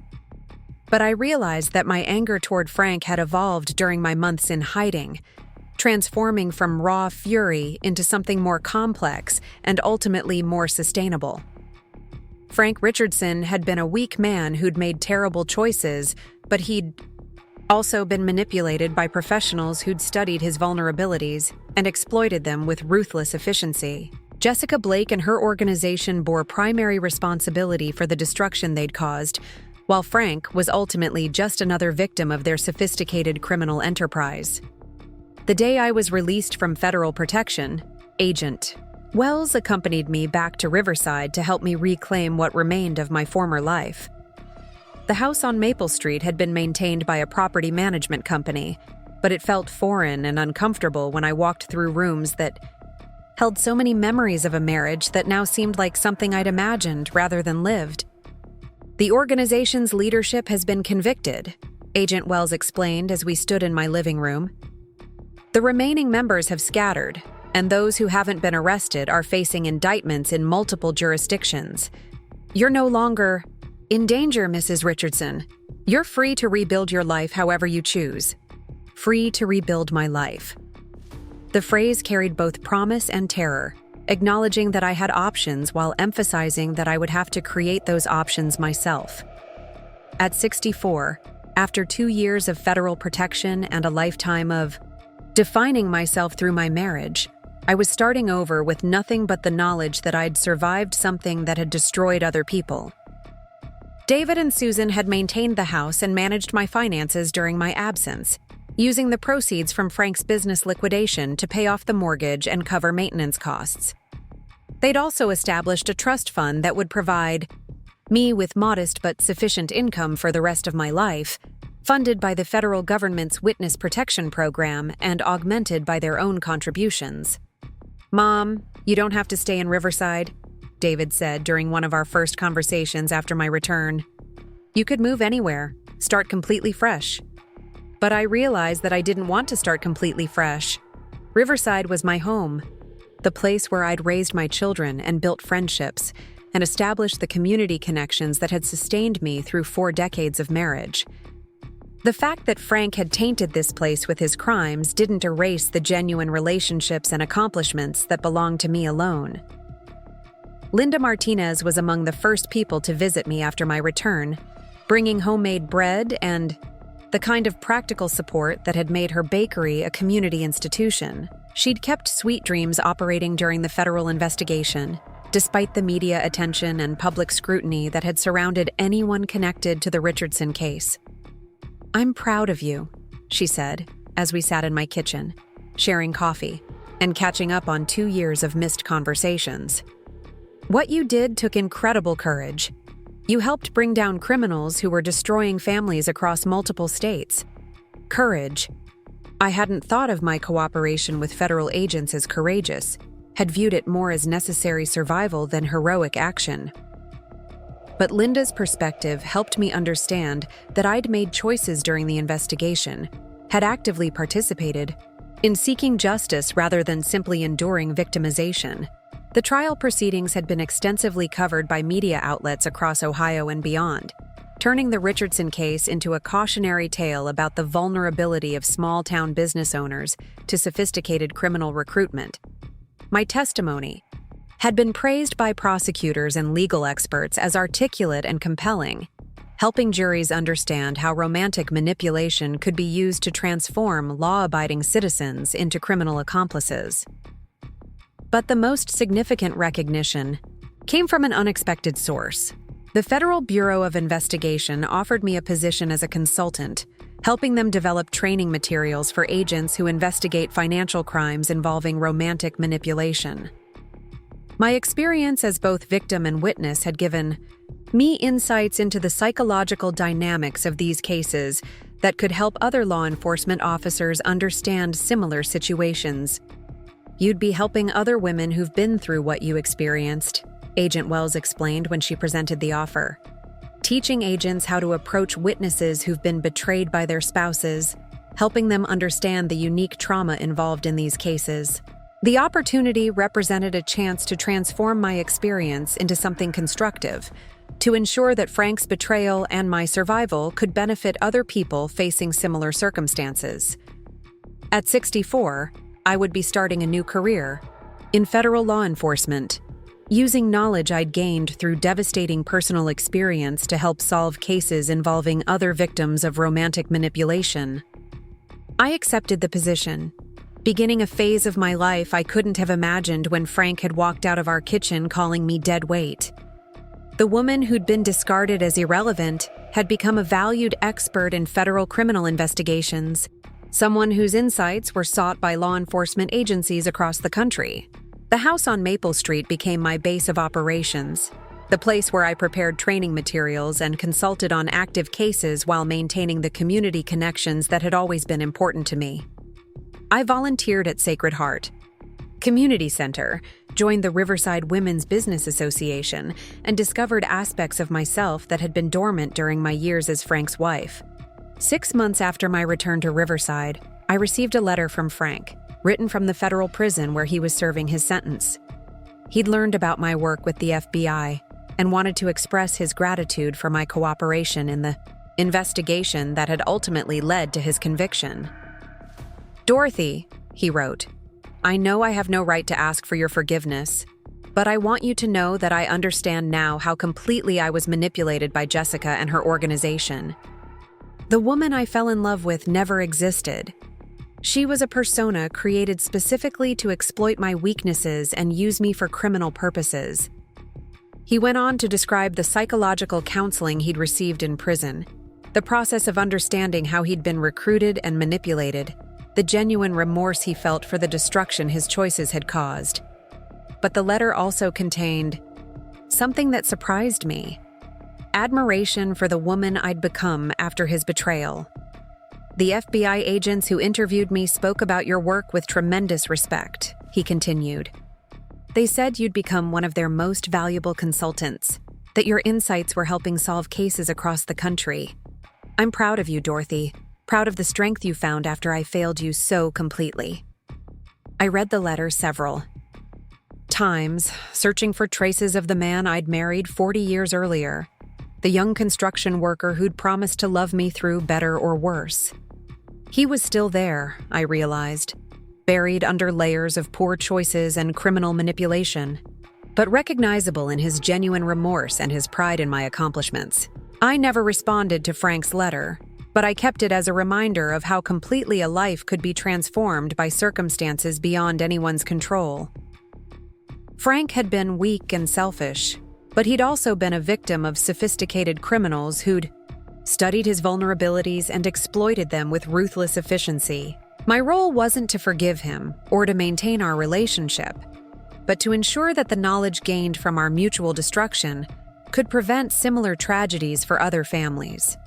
A: But I realized that my anger toward Frank had evolved during my months in hiding, transforming from raw fury into something more complex and ultimately more sustainable. Frank Richardson had been a weak man who'd made terrible choices, but he'd also been manipulated by professionals who'd studied his vulnerabilities and exploited them with ruthless efficiency. Jessica Blake and her organization bore primary responsibility for the destruction they'd caused, while Frank was ultimately just another victim of their sophisticated criminal enterprise. The day I was released from federal protection, Agent Wells accompanied me back to Riverside to help me reclaim what remained of my former life. The house on Maple Street had been maintained by a property management company, but it felt foreign and uncomfortable when I walked through rooms that held so many memories of a marriage that now seemed like something I'd imagined rather than lived. "The organization's leadership has been convicted," Agent Wells explained as we stood in my living room. "The remaining members have scattered, and those who haven't been arrested are facing indictments in multiple jurisdictions. You're no longer in danger, Mrs. Richardson. You're free to rebuild your life however you choose. Free to rebuild my life." The phrase carried both promise and terror, acknowledging that I had options while emphasizing that I would have to create those options myself. At 64, after 2 years of federal protection and a lifetime of defining myself through my marriage, I was starting over with nothing but the knowledge that I'd survived something that had destroyed other people. David and Susan had maintained the house and managed my finances during my absence, using the proceeds from Frank's business liquidation to pay off the mortgage and cover maintenance costs. They'd also established a trust fund that would provide me with modest but sufficient income for the rest of my life, funded by the federal government's Witness Protection Program and augmented by their own contributions. "Mom, you don't have to stay in Riverside," David said during one of our first conversations after my return. "You could move anywhere, start completely fresh." But I realized that I didn't want to start completely fresh. Riverside was my home, the place where I'd raised my children and built friendships and established the community connections that had sustained me through 4 decades of marriage. The fact that Frank had tainted this place with his crimes didn't erase the genuine relationships and accomplishments that belonged to me alone. Linda Martinez was among the first people to visit me after my return, bringing homemade bread and the kind of practical support that had made her bakery a community institution. She'd kept Sweet Dreams operating during the federal investigation, despite the media attention and public scrutiny that had surrounded anyone connected to the Richardson case. "I'm proud of you," she said, as we sat in my kitchen, sharing coffee and catching up on 2 years of missed conversations. "What you did took incredible courage. You helped bring down criminals who were destroying families across multiple states. Courage. I hadn't thought of my cooperation with federal agents as courageous, had viewed it more as necessary survival than heroic action. But Linda's perspective helped me understand that I'd made choices during the investigation, had actively participated in seeking justice rather than simply enduring victimization. The trial proceedings had been extensively covered by media outlets across Ohio and beyond, turning the Richardson case into a cautionary tale about the vulnerability of small-town business owners to sophisticated criminal recruitment. My testimony had been praised by prosecutors and legal experts as articulate and compelling, helping juries understand how romantic manipulation could be used to transform law-abiding citizens into criminal accomplices. But the most significant recognition came from an unexpected source. The Federal Bureau of Investigation offered me a position as a consultant, helping them develop training materials for agents who investigate financial crimes involving romantic manipulation. My experience as both victim and witness had given me insights into the psychological dynamics of these cases that could help other law enforcement officers understand similar situations. "You'd be helping other women who've been through what you experienced," Agent Wells explained when she presented the offer. "Teaching agents how to approach witnesses who've been betrayed by their spouses, helping them understand the unique trauma involved in these cases." The opportunity represented a chance to transform my experience into something constructive, to ensure that Frank's betrayal and my survival could benefit other people facing similar circumstances. At 64, I would be starting a new career in federal law enforcement, using knowledge I'd gained through devastating personal experience to help solve cases involving other victims of romantic manipulation. I accepted the position, beginning a phase of my life I couldn't have imagined when Frank had walked out of our kitchen calling me dead weight. The woman who'd been discarded as irrelevant had become a valued expert in federal criminal investigations, someone whose insights were sought by law enforcement agencies across the country. The house on Maple Street became my base of operations, the place where I prepared training materials and consulted on active cases while maintaining the community connections that had always been important to me. I volunteered at Sacred Heart Community Center, joined the Riverside Women's Business Association, and discovered aspects of myself that had been dormant during my years as Frank's wife. 6 months after my return to Riverside, I received a letter from Frank, written from the federal prison where he was serving his sentence. He'd learned about my work with the FBI and wanted to express his gratitude for my cooperation in the investigation that had ultimately led to his conviction. "Dorothy," he wrote, "I know I have no right to ask for your forgiveness, but I want you to know that I understand now how completely I was manipulated by Jessica and her organization. The woman I fell in love with never existed. She was a persona created specifically to exploit my weaknesses and use me for criminal purposes." He went on to describe the psychological counseling he'd received in prison, the process of understanding how he'd been recruited and manipulated, the genuine remorse he felt for the destruction his choices had caused. But the letter also contained something that surprised me: admiration for the woman I'd become after his betrayal. "The FBI agents who interviewed me spoke about your work with tremendous respect," he continued. "They said you'd become one of their most valuable consultants, that your insights were helping solve cases across the country. I'm proud of you, Dorothy, proud of the strength you found after I failed you so completely." I read the letter several times, searching for traces of the man I'd married 40 years earlier, the young construction worker who'd promised to love me through better or worse. He was still there, I realized, buried under layers of poor choices and criminal manipulation, but recognizable in his genuine remorse and his pride in my accomplishments. I never responded to Frank's letter, but I kept it as a reminder of how completely a life could be transformed by circumstances beyond anyone's control. Frank had been weak and selfish, but he'd also been a victim of sophisticated criminals who'd studied his vulnerabilities and exploited them with ruthless efficiency. My role wasn't to forgive him or to maintain our relationship, but to ensure that the knowledge gained from our mutual destruction could prevent similar tragedies for other families.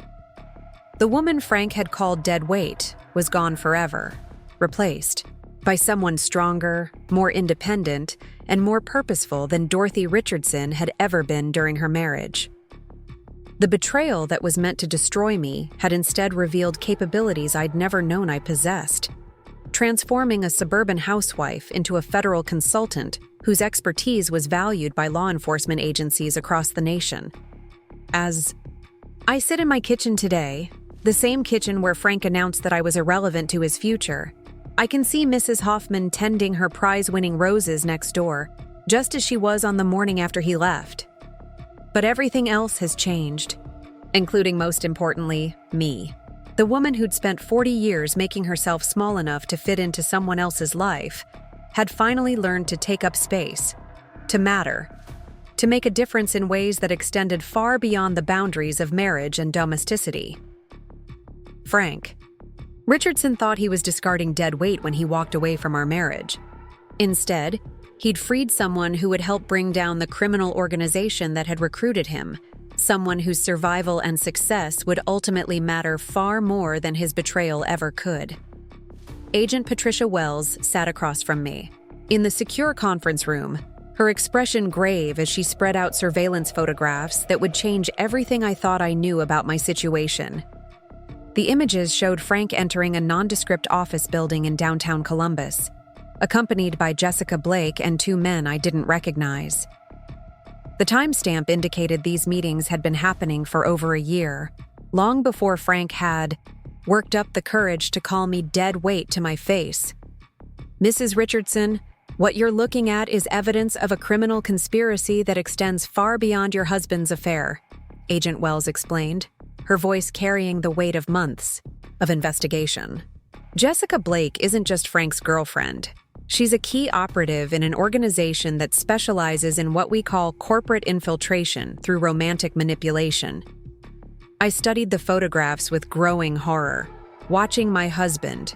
A: The woman Frank had called dead weight was gone forever, replaced by someone stronger, more independent, and more purposeful than Dorothy Richardson had ever been during her marriage. The betrayal that was meant to destroy me had instead revealed capabilities I'd never known I possessed, transforming a suburban housewife into a federal consultant whose expertise was valued by law enforcement agencies across the nation. As I sit in my kitchen today, the same kitchen where Frank announced that I was irrelevant to his future, I can see Mrs. Hoffman tending her prize-winning roses next door, just as she was on the morning after he left. But everything else has changed, including, most importantly, me. The woman who'd spent 40 years making herself small enough to fit into someone else's life had finally learned to take up space, to matter, to make a difference in ways that extended far beyond the boundaries of marriage and domesticity. Frank Richardson thought he was discarding dead weight when he walked away from our marriage. Instead, he'd freed someone who would help bring down the criminal organization that had recruited him, someone whose survival and success would ultimately matter far more than his betrayal ever could. Agent Patricia Wells sat across from me, in the secure conference room, her expression grave as she spread out surveillance photographs that would change everything I thought I knew about my situation. The images showed Frank entering a nondescript office building in downtown Columbus, accompanied by Jessica Blake and two men I didn't recognize. The timestamp indicated these meetings had been happening for over a year, long before Frank had worked up the courage to call me dead weight to my face. "Mrs. Richardson, what you're looking at is evidence of a criminal conspiracy that extends far beyond your husband's affair," Agent Wells explained, her voice carrying the weight of months of investigation. Jessica Blake isn't just Frank's girlfriend. She's a key operative in an organization that specializes in what we call corporate infiltration through romantic manipulation. I studied the photographs with growing horror, watching my husband,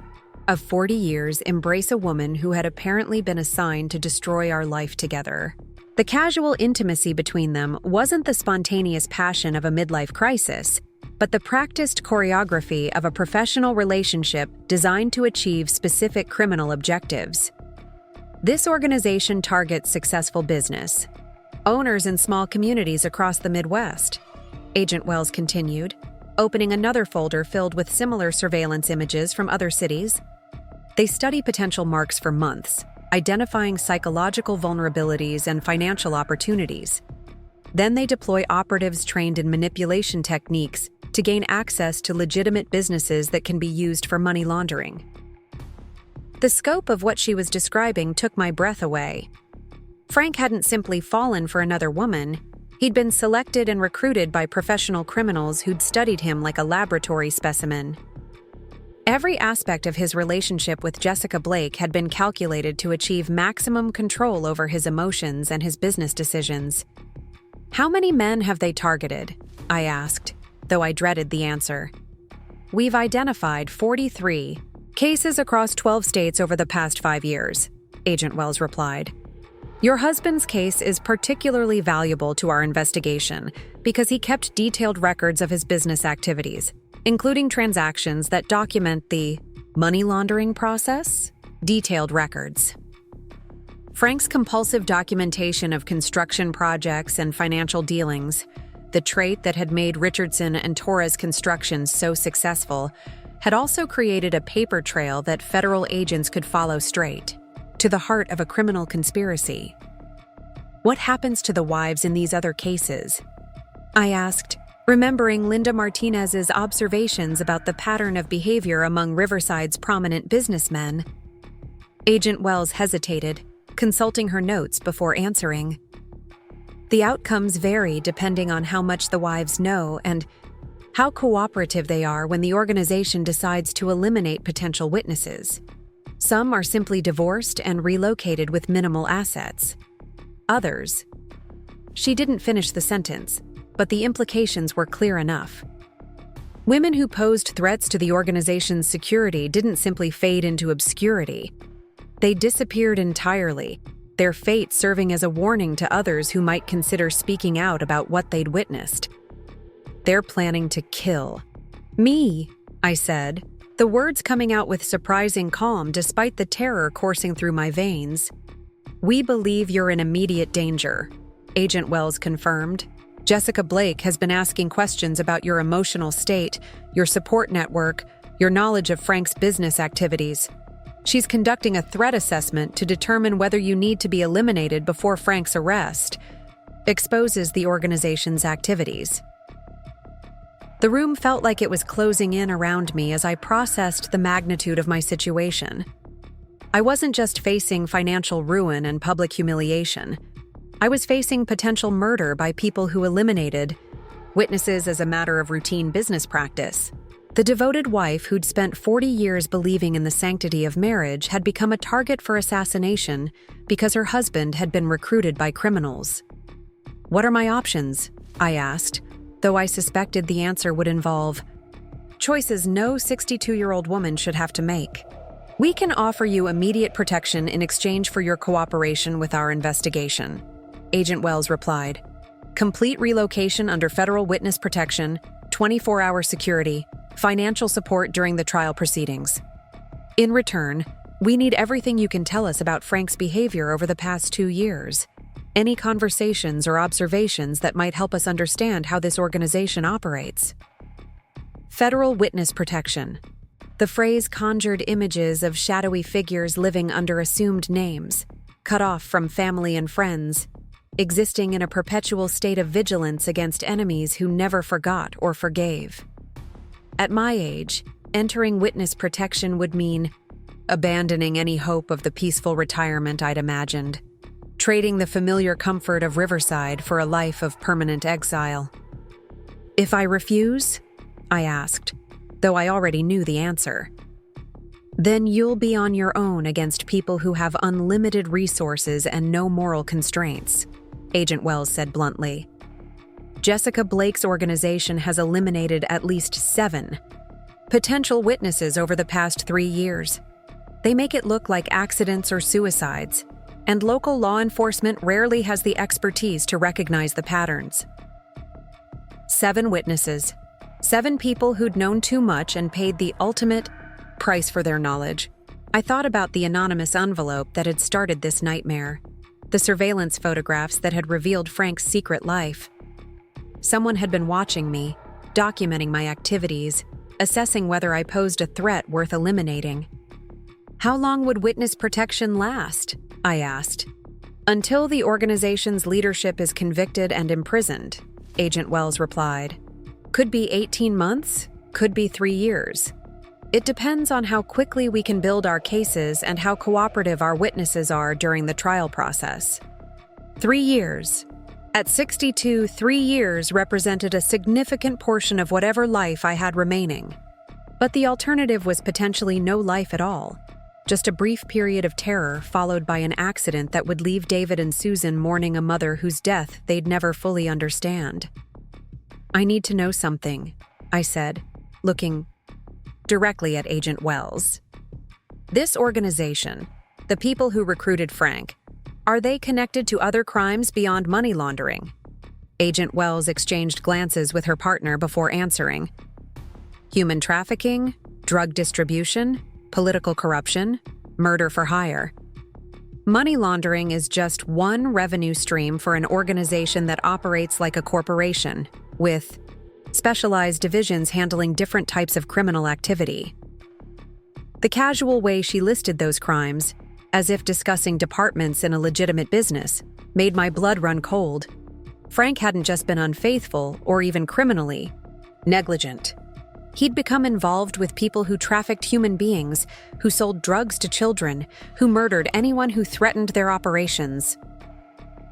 A: of 40 years, embrace a woman who had apparently been assigned to destroy our life together. The casual intimacy between them wasn't the spontaneous passion of a midlife crisis, but the practiced choreography of a professional relationship designed to achieve specific criminal objectives. This organization targets successful business owners in small communities across the Midwest, Agent Wells continued, opening another folder filled with similar surveillance images from other cities. They study potential marks for months, identifying psychological vulnerabilities and financial opportunities. Then they deploy operatives trained in manipulation techniques to gain access to legitimate businesses that can be used for money laundering. The scope of what she was describing took my breath away. Frank hadn't simply fallen for another woman. He'd been selected and recruited by professional criminals who'd studied him like a laboratory specimen. Every aspect of his relationship with Jessica Blake had been calculated to achieve maximum control over his emotions and his business decisions. "How many men have they targeted?" I asked, though I dreaded the answer. "We've identified 43 cases across 12 states over the past 5 years," Agent Wells replied. "Your husband's case is particularly valuable to our investigation because he kept detailed records of his business activities, including transactions that document the money laundering process, detailed records." Frank's compulsive documentation of construction projects and financial dealings, the trait that had made Richardson and Torres Construction so successful, had also created a paper trail that federal agents could follow straight to the heart of a criminal conspiracy. "What happens to the wives in these other cases?" I asked, remembering Linda Martinez's observations about the pattern of behavior among Riverside's prominent businessmen. Agent Wells hesitated, consulting her notes before answering. "The outcomes vary depending on how much the wives know and how cooperative they are when the organization decides to eliminate potential witnesses. Some are simply divorced and relocated with minimal assets. Others. She didn't finish the sentence, but the implications were clear enough. Women who posed threats to the organization's security didn't simply fade into obscurity. They disappeared entirely, their fate serving as a warning to others who might consider speaking out about what they'd witnessed. They're planning to kill me, I said, the words coming out with surprising calm despite the terror coursing through my veins. We believe you're in immediate danger, Agent Wells confirmed. Jessica Blake has been asking questions about your emotional state, your support network, your knowledge of Frank's business activities. She's conducting a threat assessment to determine whether you need to be eliminated before Frank's arrest exposes the organization's activities. The room felt like it was closing in around me as I processed the magnitude of my situation. I wasn't just facing financial ruin and public humiliation. I was facing potential murder by people who eliminated witnesses as a matter of routine business practice. The devoted wife who'd spent 40 years believing in the sanctity of marriage had become a target for assassination because her husband had been recruited by criminals. What are my options? I asked, though I suspected the answer would involve choices no 62-year-old woman should have to make. We can offer you immediate protection in exchange for your cooperation with our investigation, Agent Wells replied. Complete relocation under federal witness protection, 24-hour security, financial support during the trial proceedings. In return, we need everything you can tell us about Frank's behavior over the past 2 years. Any conversations or observations that might help us understand how this organization operates. Federal witness protection. The phrase conjured images of shadowy figures living under assumed names, cut off from family and friends, existing in a perpetual state of vigilance against enemies who never forgot or forgave. At my age, entering witness protection would mean abandoning any hope of the peaceful retirement I'd imagined, trading the familiar comfort of Riverside for a life of permanent exile. If I refuse? I asked, though I already knew the answer. Then you'll be on your own against people who have unlimited resources and no moral constraints, Agent Wells said bluntly. Jessica Blake's organization has eliminated at least 7 potential witnesses over the past 3 years. They make it look like accidents or suicides, and local law enforcement rarely has the expertise to recognize the patterns. 7 witnesses. 7 people who'd known too much and paid the ultimate price for their knowledge. I thought about the anonymous envelope that had started this nightmare, the surveillance photographs that had revealed Frank's secret life. Someone had been watching me, documenting my activities, assessing whether I posed a threat worth eliminating. How long would witness protection last? I asked. Until the organization's leadership is convicted and imprisoned, Agent Wells replied. Could be 18 months, could be 3 years. It depends on how quickly we can build our cases and how cooperative our witnesses are during the trial process. 3 years. At 62, 3 years represented a significant portion of whatever life I had remaining. But the alternative was potentially no life at all. Just a brief period of terror followed by an accident that would leave David and Susan mourning a mother whose death they'd never fully understand. I need to know something, I said, looking directly at Agent Wells. This organization, the people who recruited Frank, are they connected to other crimes beyond money laundering? Agent Wells exchanged glances with her partner before answering. Human trafficking, drug distribution, political corruption, murder for hire. Money laundering is just one revenue stream for an organization that operates like a corporation, with specialized divisions handling different types of criminal activity. The casual way she listed those crimes, as if discussing departments in a legitimate business, made my blood run cold. Frank hadn't just been unfaithful or even criminally negligent. He'd become involved with people who trafficked human beings, who sold drugs to children, who murdered anyone who threatened their operations.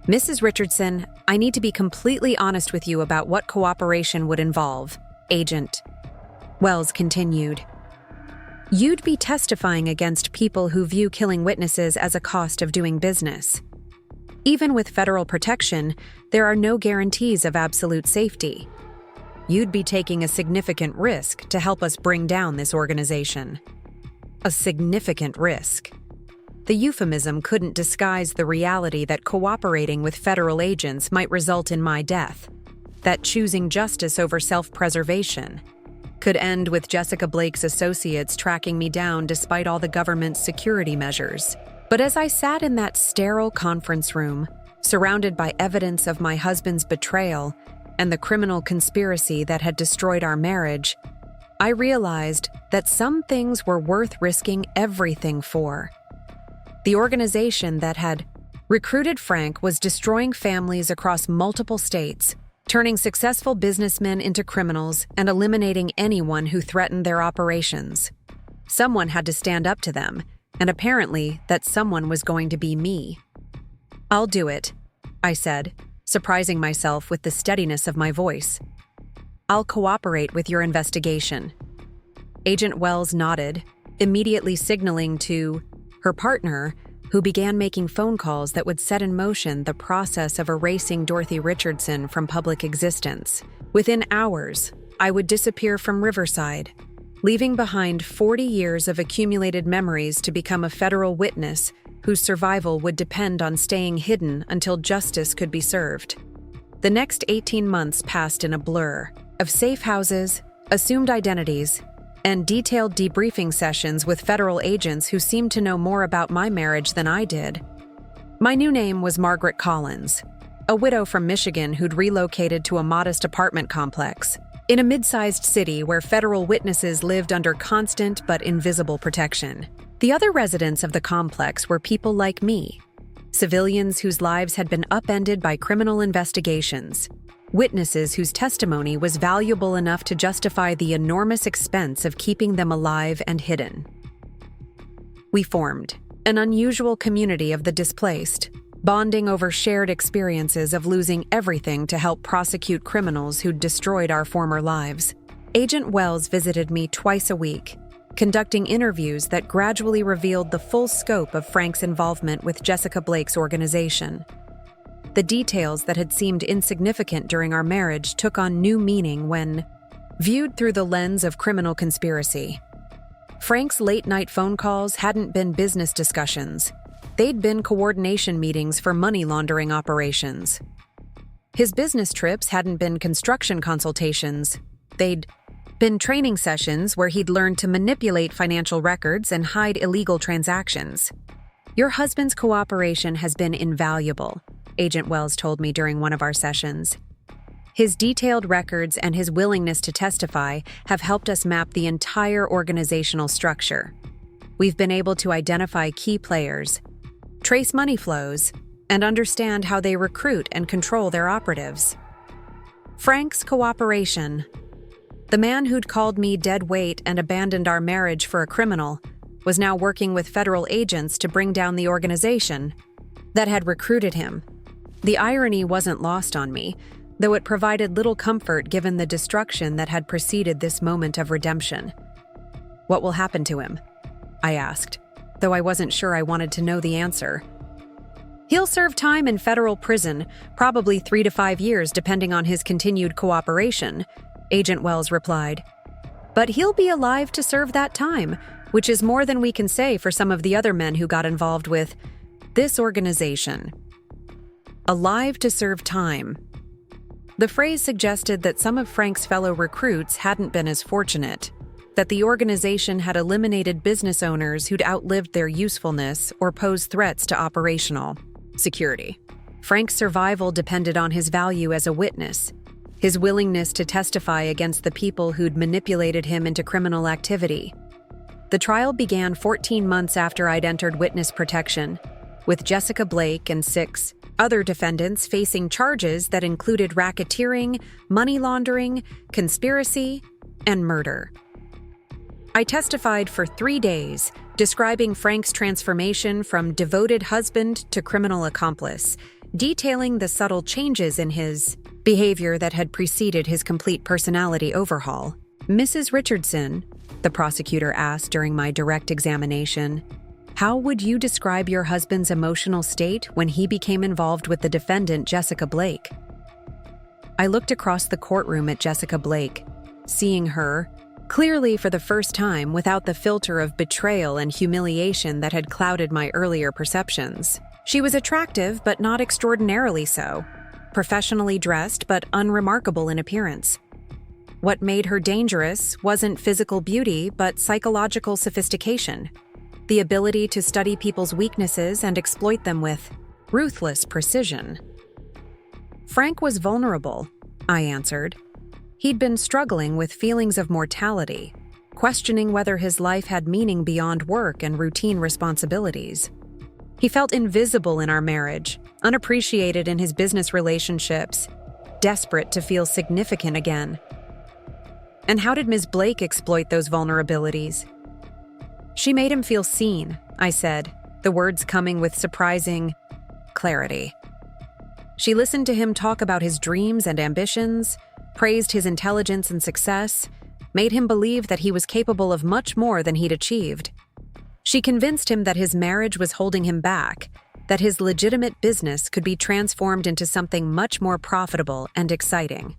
A: Mrs. Richardson, I need to be completely honest with you about what cooperation would involve, Agent Wells continued. You'd be testifying against people who view killing witnesses as a cost of doing business. Even with federal protection, there are no guarantees of absolute safety. You'd be taking a significant risk to help us bring down this organization. A significant risk. The euphemism couldn't disguise the reality that cooperating with federal agents might result in my death, that choosing justice over self-preservation could end with Jessica Blake's associates tracking me down despite all the government's security measures. But as I sat in that sterile conference room, surrounded by evidence of my husband's betrayal and the criminal conspiracy that had destroyed our marriage, I realized that some things were worth risking everything for. The organization that had recruited Frank was destroying families across multiple states, turning successful businessmen into criminals and eliminating anyone who threatened their operations. Someone had to stand up to them, and apparently that someone was going to be me. "I'll do it," I said, surprising myself with the steadiness of my voice. "I'll cooperate with your investigation." Agent Wells nodded, immediately signaling to her partner, who began making phone calls that would set in motion the process of erasing Dorothy Richardson from public existence. Within hours, I would disappear from Riverside, leaving behind 40 years of accumulated memories to become a federal witness whose survival would depend on staying hidden until justice could be served. The next 18 months passed in a blur of safe houses, assumed identities, and detailed debriefing sessions with federal agents who seemed to know more about my marriage than I did. My new name was Margaret Collins, a widow from Michigan who'd relocated to a modest apartment complex in a mid-sized city where federal witnesses lived under constant but invisible protection. The other residents of the complex were people like me, civilians whose lives had been upended by criminal investigations, witnesses whose testimony was valuable enough to justify the enormous expense of keeping them alive and hidden. We formed an unusual community of the displaced, bonding over shared experiences of losing everything to help prosecute criminals who'd destroyed our former lives. Agent Wells visited me twice a week, conducting interviews that gradually revealed the full scope of Frank's involvement with Jessica Blake's organization. The details that had seemed insignificant during our marriage took on new meaning when viewed through the lens of criminal conspiracy. Frank's late-night phone calls hadn't been business discussions. They'd been coordination meetings for money laundering operations. His business trips hadn't been construction consultations. They'd been training sessions where he'd learned to manipulate financial records and hide illegal transactions. "Your husband's cooperation has been invaluable," Agent Wells told me during one of our sessions. "His detailed records and his willingness to testify have helped us map the entire organizational structure. We've been able to identify key players, trace money flows, and understand how they recruit and control their operatives." Frank's cooperation. The man who'd called me dead weight and abandoned our marriage for a criminal was now working with federal agents to bring down the organization that had recruited him. The irony wasn't lost on me, though it provided little comfort given the destruction that had preceded this moment of redemption. "What will happen to him?" I asked, though I wasn't sure I wanted to know the answer. "He'll serve time in federal prison, probably 3 to 5 years depending on his continued cooperation," Agent Wells replied. "But he'll be alive to serve that time, which is more than we can say for some of the other men who got involved with this organization." Alive to serve time. The phrase suggested that some of Frank's fellow recruits hadn't been as fortunate, that the organization had eliminated business owners who'd outlived their usefulness or posed threats to operational security. Frank's survival depended on his value as a witness, his willingness to testify against the people who'd manipulated him into criminal activity. The trial began 14 months after I'd entered witness protection, with Jessica Blake and 6 other defendants facing charges that included racketeering, money laundering, conspiracy, and murder. I testified for 3 days, describing Frank's transformation from devoted husband to criminal accomplice, detailing the subtle changes in his behavior that had preceded his complete personality overhaul. "Mrs. Richardson," the prosecutor asked during my direct examination, "how would you describe your husband's emotional state when he became involved with the defendant, Jessica Blake?" I looked across the courtroom at Jessica Blake, seeing her, clearly for the first time without the filter of betrayal and humiliation that had clouded my earlier perceptions. She was attractive, but not extraordinarily so, professionally dressed, but unremarkable in appearance. What made her dangerous wasn't physical beauty, but psychological sophistication, the ability to study people's weaknesses and exploit them with ruthless precision. "Frank was vulnerable," I answered. He'd been struggling with feelings of mortality, questioning whether his life had meaning beyond work and routine responsibilities. He felt invisible in our marriage, unappreciated in his business relationships, desperate to feel significant again. "And how did Ms. Blake exploit those vulnerabilities?" "She made him feel seen," I said, the words coming with surprising clarity. "She listened to him talk about his dreams and ambitions, praised his intelligence and success, made him believe that he was capable of much more than he'd achieved. She convinced him that his marriage was holding him back, that his legitimate business could be transformed into something much more profitable and exciting."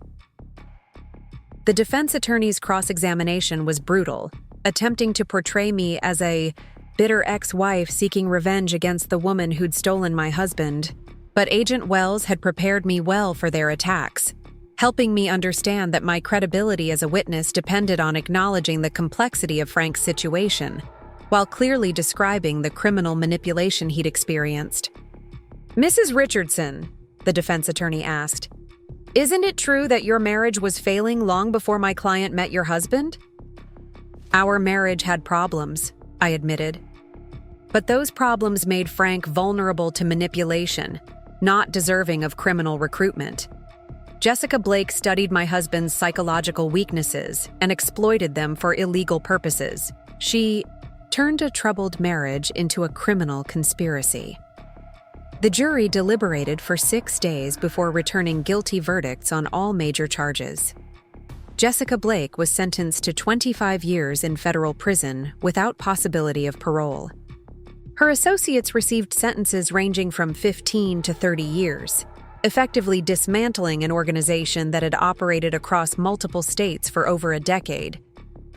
A: The defense attorney's cross-examination was brutal, attempting to portray me as a bitter ex-wife seeking revenge against the woman who'd stolen my husband. But Agent Wells had prepared me well for their attacks, helping me understand that my credibility as a witness depended on acknowledging the complexity of Frank's situation, while clearly describing the criminal manipulation he'd experienced. "Mrs. Richardson," the defense attorney asked, "isn't it true that your marriage was failing long before my client met your husband?" "Our marriage had problems," I admitted. "But those problems made Frank vulnerable to manipulation, not deserving of criminal recruitment. Jessica Blake studied my husband's psychological weaknesses and exploited them for illegal purposes. She turned a troubled marriage into a criminal conspiracy." The jury deliberated for 6 days before returning guilty verdicts on all major charges. Jessica Blake was sentenced to 25 years in federal prison without possibility of parole. Her associates received sentences ranging from 15 to 30 years, effectively dismantling an organization that had operated across multiple states for over a decade.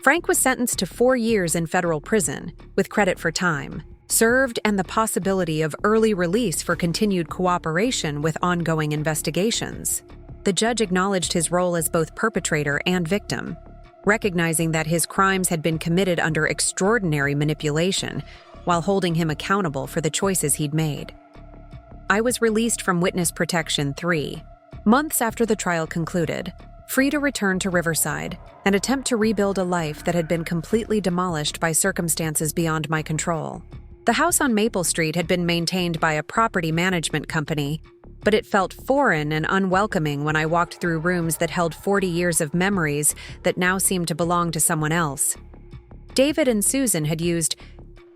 A: Frank was sentenced to 4 years in federal prison, with credit for time served and the possibility of early release for continued cooperation with ongoing investigations. The judge acknowledged his role as both perpetrator and victim, recognizing that his crimes had been committed under extraordinary manipulation, while holding him accountable for the choices he'd made. I was released from Witness Protection 3 months after the trial concluded, free to return to Riverside and attempt to rebuild a life that had been completely demolished by circumstances beyond my control. The house on Maple Street had been maintained by a property management company, but it felt foreign and unwelcoming when I walked through rooms that held 40 years of memories that now seemed to belong to someone else. David and Susan had used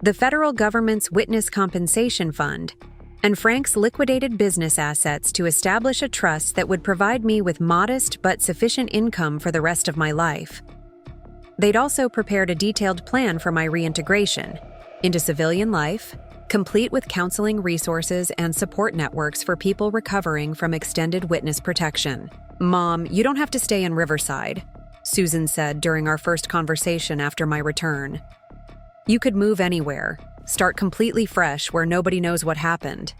A: the federal government's Witness Compensation Fund and Frank's liquidated business assets to establish a trust that would provide me with modest but sufficient income for the rest of my life. They'd also prepared a detailed plan for my reintegration into civilian life, complete with counseling resources and support networks for people recovering from extended witness protection. "Mom, you don't have to stay in Riverside," Susan said during our first conversation after my return. "You could move anywhere, start completely fresh where nobody knows what happened."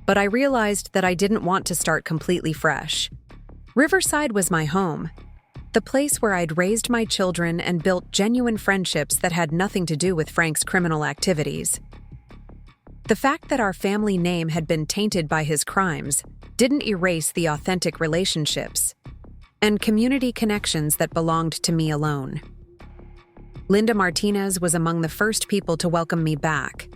A: But I realized that I didn't want to start completely fresh. Riverside was my home, the place where I'd raised my children and built genuine friendships that had nothing to do with Frank's criminal activities. The fact that our family name had been tainted by his crimes didn't erase the authentic relationships and community connections that belonged to me alone. Linda Martinez was among the first people to welcome me back,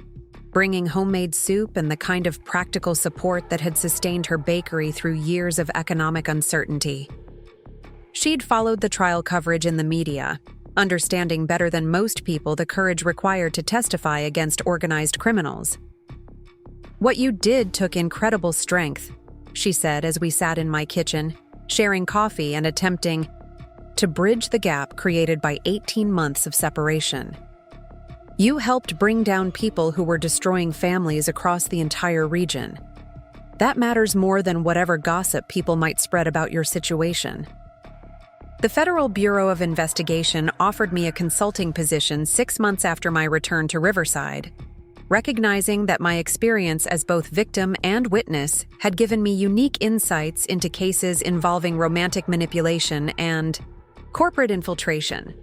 A: bringing homemade soup and the kind of practical support that had sustained her bakery through years of economic uncertainty. She'd followed the trial coverage in the media, understanding better than most people the courage required to testify against organized criminals. "What you did took incredible strength," she said as we sat in my kitchen, sharing coffee and attempting to bridge the gap created by 18 months of separation. You helped bring down people who were destroying families across the entire region. That matters more than whatever gossip people might spread about your situation. The Federal Bureau of Investigation offered me a consulting position 6 months after my return to Riverside, recognizing that my experience as both victim and witness had given me unique insights into cases involving romantic manipulation and corporate infiltration.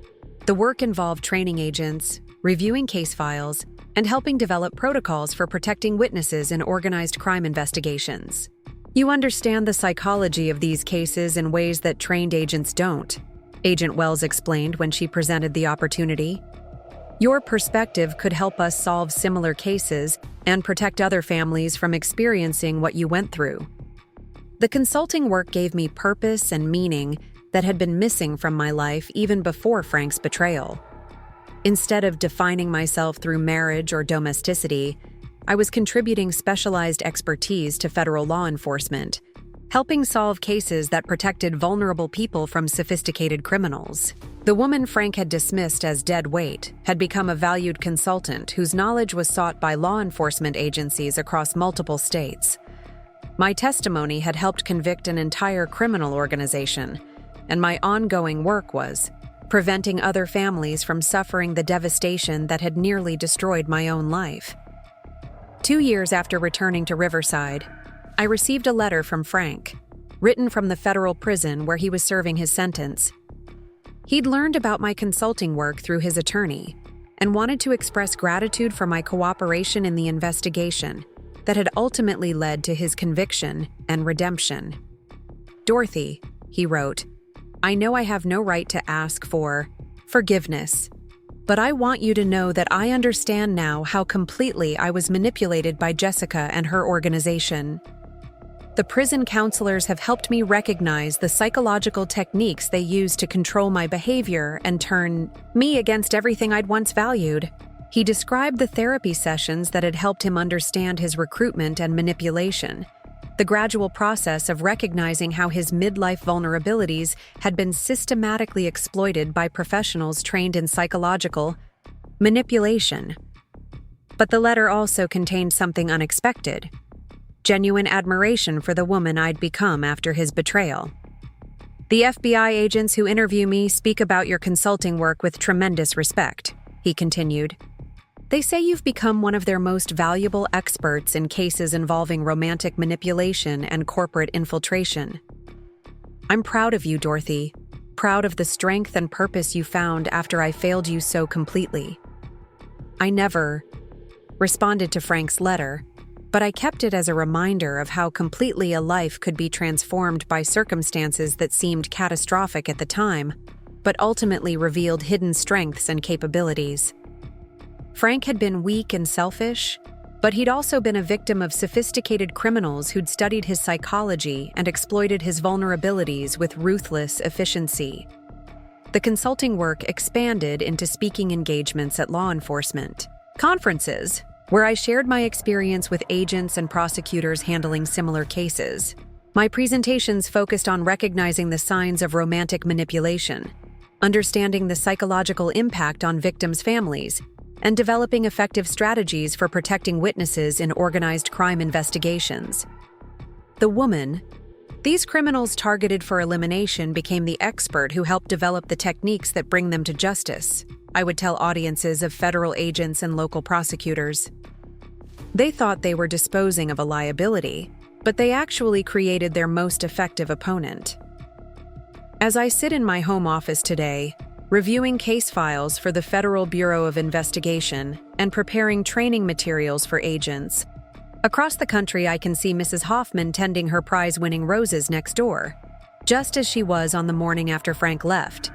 A: The work involved training agents, reviewing case files, and helping develop protocols for protecting witnesses in organized crime investigations. You understand the psychology of these cases in ways that trained agents don't, Agent Wells explained when she presented the opportunity. Your perspective could help us solve similar cases and protect other families from experiencing what you went through. The consulting work gave me purpose and meaning that had been missing from my life even before Frank's betrayal. Instead of defining myself through marriage or domesticity, I was contributing specialized expertise to federal law enforcement, helping solve cases that protected vulnerable people from sophisticated criminals. The woman Frank had dismissed as dead weight had become a valued consultant whose knowledge was sought by law enforcement agencies across multiple states. My testimony had helped convict an entire criminal organization, and my ongoing work was preventing other families from suffering the devastation that had nearly destroyed my own life. 2 years after returning to Riverside, I received a letter from Frank, written from the federal prison where he was serving his sentence. He'd learned about my consulting work through his attorney and wanted to express gratitude for my cooperation in the investigation that had ultimately led to his conviction and redemption. "Dorothy," he wrote, "I know I have no right to ask for forgiveness, but I want you to know that I understand now how completely I was manipulated by Jessica and her organization. The prison counselors have helped me recognize the psychological techniques they use to control my behavior and turn me against everything I'd once valued." He described the therapy sessions that had helped him understand his recruitment and manipulation, the gradual process of recognizing how his midlife vulnerabilities had been systematically exploited by professionals trained in psychological manipulation. But the letter also contained something unexpected: genuine admiration for the woman I'd become after his betrayal. "The FBI agents who interview me speak about your consulting work with tremendous respect," he continued. "They say you've become one of their most valuable experts in cases involving romantic manipulation and corporate infiltration. I'm proud of you, Dorothy, proud of the strength and purpose you found after I failed you so completely." I never responded to Frank's letter, but I kept it as a reminder of how completely a life could be transformed by circumstances that seemed catastrophic at the time, but ultimately revealed hidden strengths and capabilities. Frank had been weak and selfish, but he'd also been a victim of sophisticated criminals who'd studied his psychology and exploited his vulnerabilities with ruthless efficiency. The consulting work expanded into speaking engagements at law enforcement conferences, where I shared my experience with agents and prosecutors handling similar cases. My presentations focused on recognizing the signs of romantic manipulation, understanding the psychological impact on victims' families, and developing effective strategies for protecting witnesses in organized crime investigations. The woman these criminals targeted for elimination became the expert who helped develop the techniques that bring them to justice, I would tell audiences of federal agents and local prosecutors. They thought they were disposing of a liability, but they actually created their most effective opponent. As I sit in my home office today, reviewing case files for the Federal Bureau of Investigation and preparing training materials for agents, across the country I can see Mrs. Hoffman tending her prize-winning roses next door, just as she was on the morning after Frank left.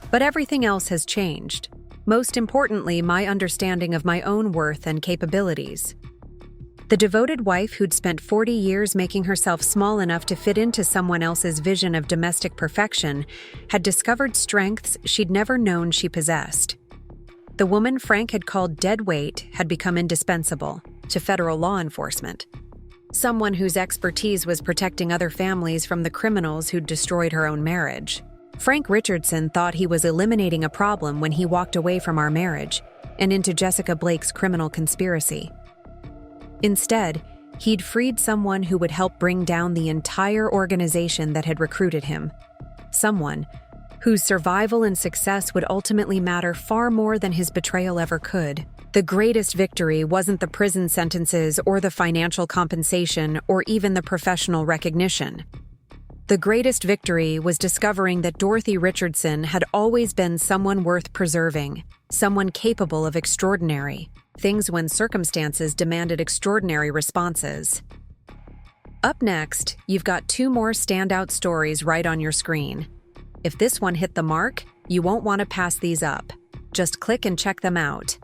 A: But everything else has changed. Most importantly, my understanding of my own worth and capabilities. The devoted wife who'd spent 40 years making herself small enough to fit into someone else's vision of domestic perfection had discovered strengths she'd never known she possessed. The woman Frank had called dead weight had become indispensable to federal law enforcement. someone whose expertise was protecting other families from the criminals who'd destroyed her own marriage. Frank Richardson thought he was eliminating a problem when he walked away from our marriage and into Jessica Blake's criminal conspiracy. Instead, he'd freed someone who would help bring down the entire organization that had recruited him. Someone whose survival and success would ultimately matter far more than his betrayal ever could. The greatest victory wasn't the prison sentences or the financial compensation or even the professional recognition. The greatest victory was discovering that Dorothy Richardson had always been someone worth preserving, someone capable of extraordinary things when circumstances demanded extraordinary responses. Up next, you've got 2 more standout stories right on your screen. If this one hit the mark, you won't want to pass these up. Just click and check them out.